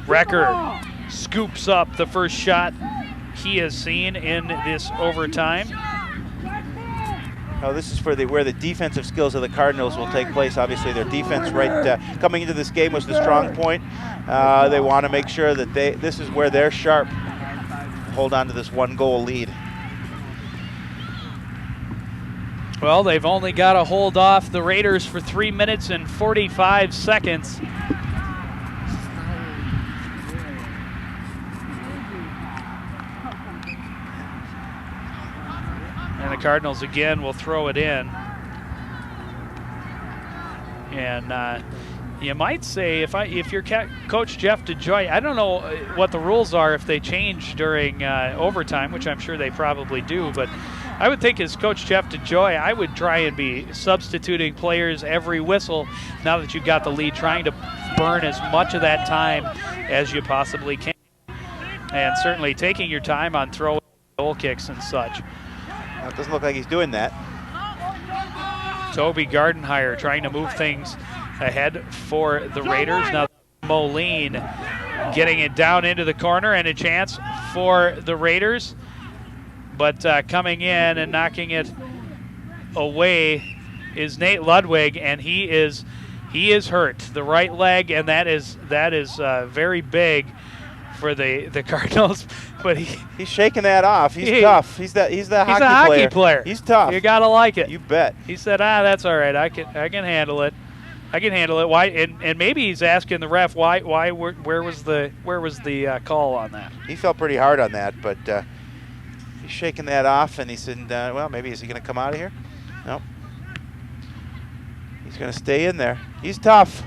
Recker scoops up the first shot he has seen in this overtime. Oh, this is for where the defensive skills of the Cardinals will take place. Obviously, their defense coming into this game was the strong point. They want to make sure that this is where they're sharp. Hold on to this 1-goal lead. Well, they've only got to hold off the Raiders for 3 minutes and 45 seconds. And the Cardinals again will throw it in. And you might say, if you're Coach Jeff DeJoy, I don't know what the rules are if they change during overtime, which I'm sure they probably do, but I would think as Coach Jeff DeJoy, I would try and be substituting players every whistle now that you've got the lead, trying to burn as much of that time as you possibly can. And certainly taking your time on throwing goal kicks and such. It doesn't look like he's doing that. Toby Gardenhire trying to move things ahead for the Raiders. Now Moline getting it down into the corner and a chance for the Raiders. But coming in and knocking it away is Nate Ludwig, and he is hurt. The right leg, and that is very big for the Cardinals. But he's shaking that off. He's tough. He's a hockey player. He's tough. You gotta like it. You bet. He said, that's all right. I can handle it. I can handle it. Why? And maybe he's asking the ref why. Where was the call on that? He felt pretty hard on that, but. He's shaking that off, and he said, well, maybe is he going to come out of here? Nope. He's going to stay in there. He's tough.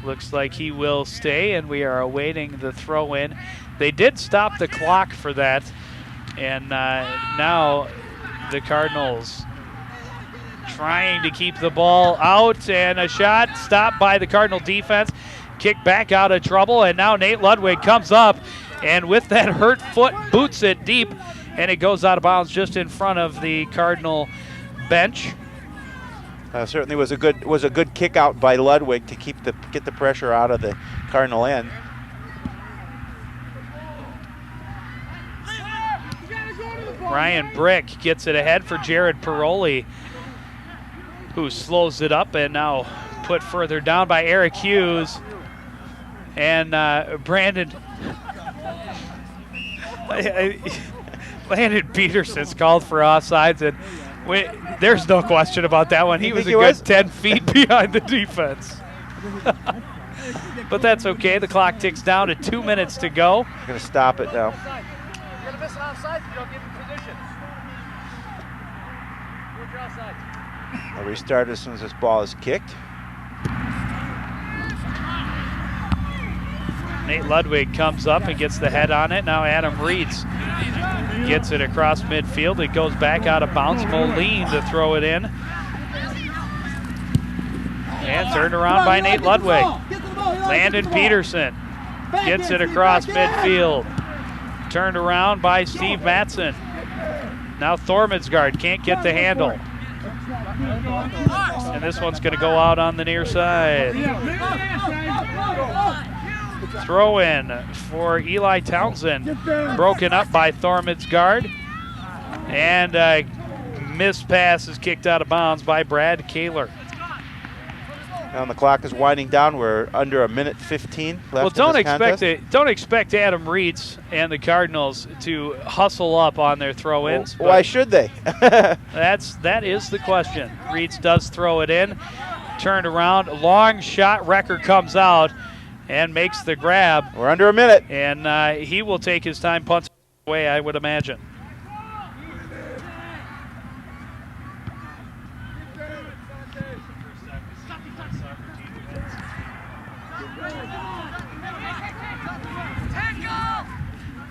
Looks like he will stay, and we are awaiting the throw-in. They did stop the clock for that, and now the Cardinals trying to keep the ball out, and a shot stopped by the Cardinal defense. Kicked back out of trouble, and now Nate Ludwig comes up, and with that hurt foot, boots it deep, and it goes out of bounds just in front of the Cardinal bench. Certainly was a good kick out by Ludwig to get the pressure out of the Cardinal end. Ryan Brick gets it ahead for Jared Paroli, who slows it up, and now put further down by Eric Hughes. And Brandon Peterson's called for offsides, and there's no question about that one. He was a good 10 feet behind the defense. But that's okay. The clock ticks down to 2 minutes to go. Going to stop it now. You're going to miss an offside if you don't give him position. Where's your offside? I'll restart as soon as this ball is kicked. Nate Ludwig comes up and gets the head on it. Now Adam Reeds gets it across midfield. It goes back out of bounds. Moline to throw it in. And turned around by Nate Ludwig. Landon Peterson gets it across midfield. Turned around by Steve Matson. Now Thormadsgaard can't get the handle. And this one's going to go out on the near side. Throw in for Eli Townsend. Broken up by Thormadsgaard. And a missed pass is kicked out of bounds by Brad Kaler. Now the clock is winding down. We're under 1:15 left. Well, don't expect Adam Reeds and the Cardinals to hustle up on their throw-ins. Why should they? that is the question. Reeds does throw it in, turned around, long shot. Recker comes out and makes the grab. We're under a minute, and he will take his time punting away, I would imagine.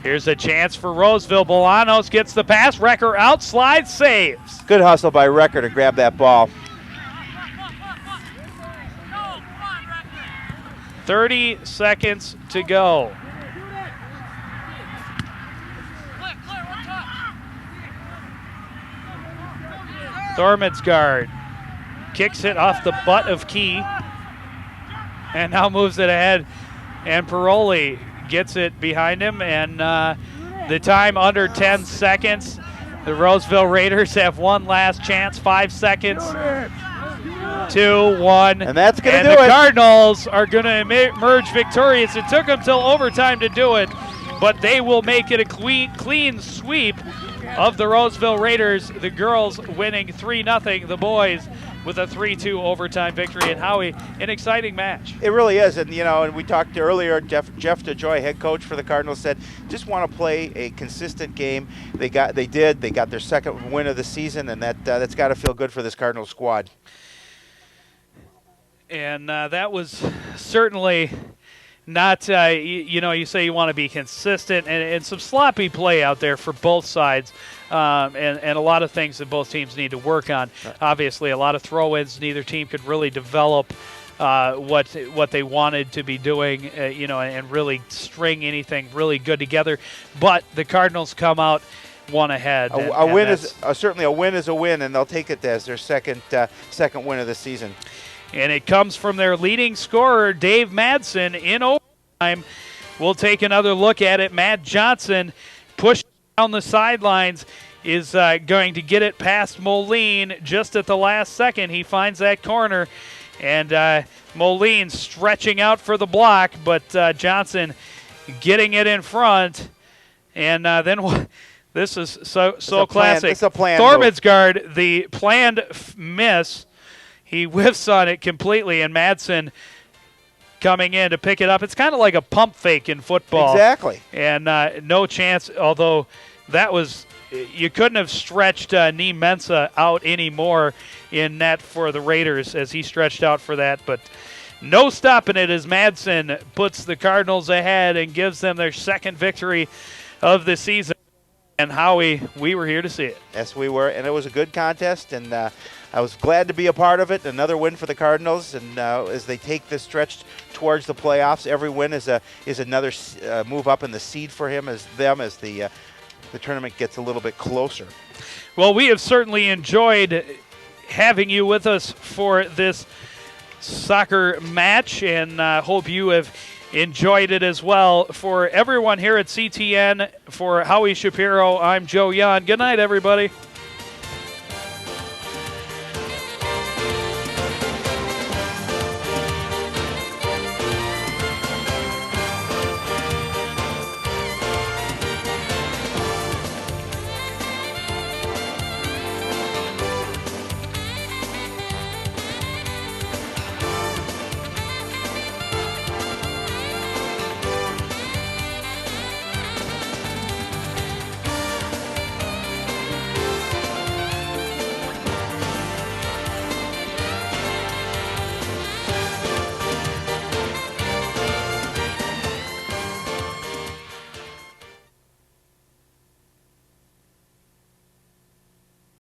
Here's a chance for Roseville. Bolanos gets the pass. Recker out, slides, saves. Good hustle by Recker to grab that ball. 30 seconds to go. Thormadsgaard kicks it off the butt of Key and now moves it ahead. And Paroli gets it behind him, and the time under 10 seconds. The Roseville Raiders have one last chance. 5 seconds. 2, 1. And that's going to do it. And the it. Cardinals are going to emerge victorious. It took them till overtime to do it, but they will make it a clean sweep of the Roseville Raiders. The girls winning 3-0. The boys with a 3-2 overtime victory. And Howie, an exciting match. It really is. And, and we talked earlier, Jeff DeJoy, head coach for the Cardinals, said just want to play a consistent game. They got their second win of the season, and that's got to feel good for this Cardinals squad. And that was certainly not, you say you want to be consistent, and some sloppy play out there for both sides, and a lot of things that both teams need to work on. Obviously, a lot of throw-ins. Neither team could really develop what they wanted to be doing, and really string anything really good together. But the Cardinals come out one ahead. A win is certainly a win is a win, and they'll take it as their second win of the season. And it comes from their leading scorer, Dave Madsen, in overtime. We'll take another look at it. Matt Johnson pushed down the sidelines, is going to get it past Moline just at the last second. He finds that corner, and Moline stretching out for the block, but Johnson getting it in front. And then this is so classic. It's a plan. Thormadsgaard, the planned miss. He whiffs on it completely, and Madsen coming in to pick it up. It's kind of like a pump fake in football. Exactly. And no chance, although that was, you couldn't have stretched Nee Mensah out anymore in net for the Raiders as he stretched out for that. But no stopping it as Madsen puts the Cardinals ahead and gives them their second victory of the season. And Howie, we were here to see it. Yes, we were, and it was a good contest, and I was glad to be a part of it. Another win for the Cardinals, and as they take this stretch towards the playoffs, every win is another move up in the seed for as the tournament gets a little bit closer. Well, we have certainly enjoyed having you with us for this soccer match, and hope you have enjoyed it as well. For everyone here at CTN, for Howie Shapiro, I'm Joe Yan. Good night, everybody.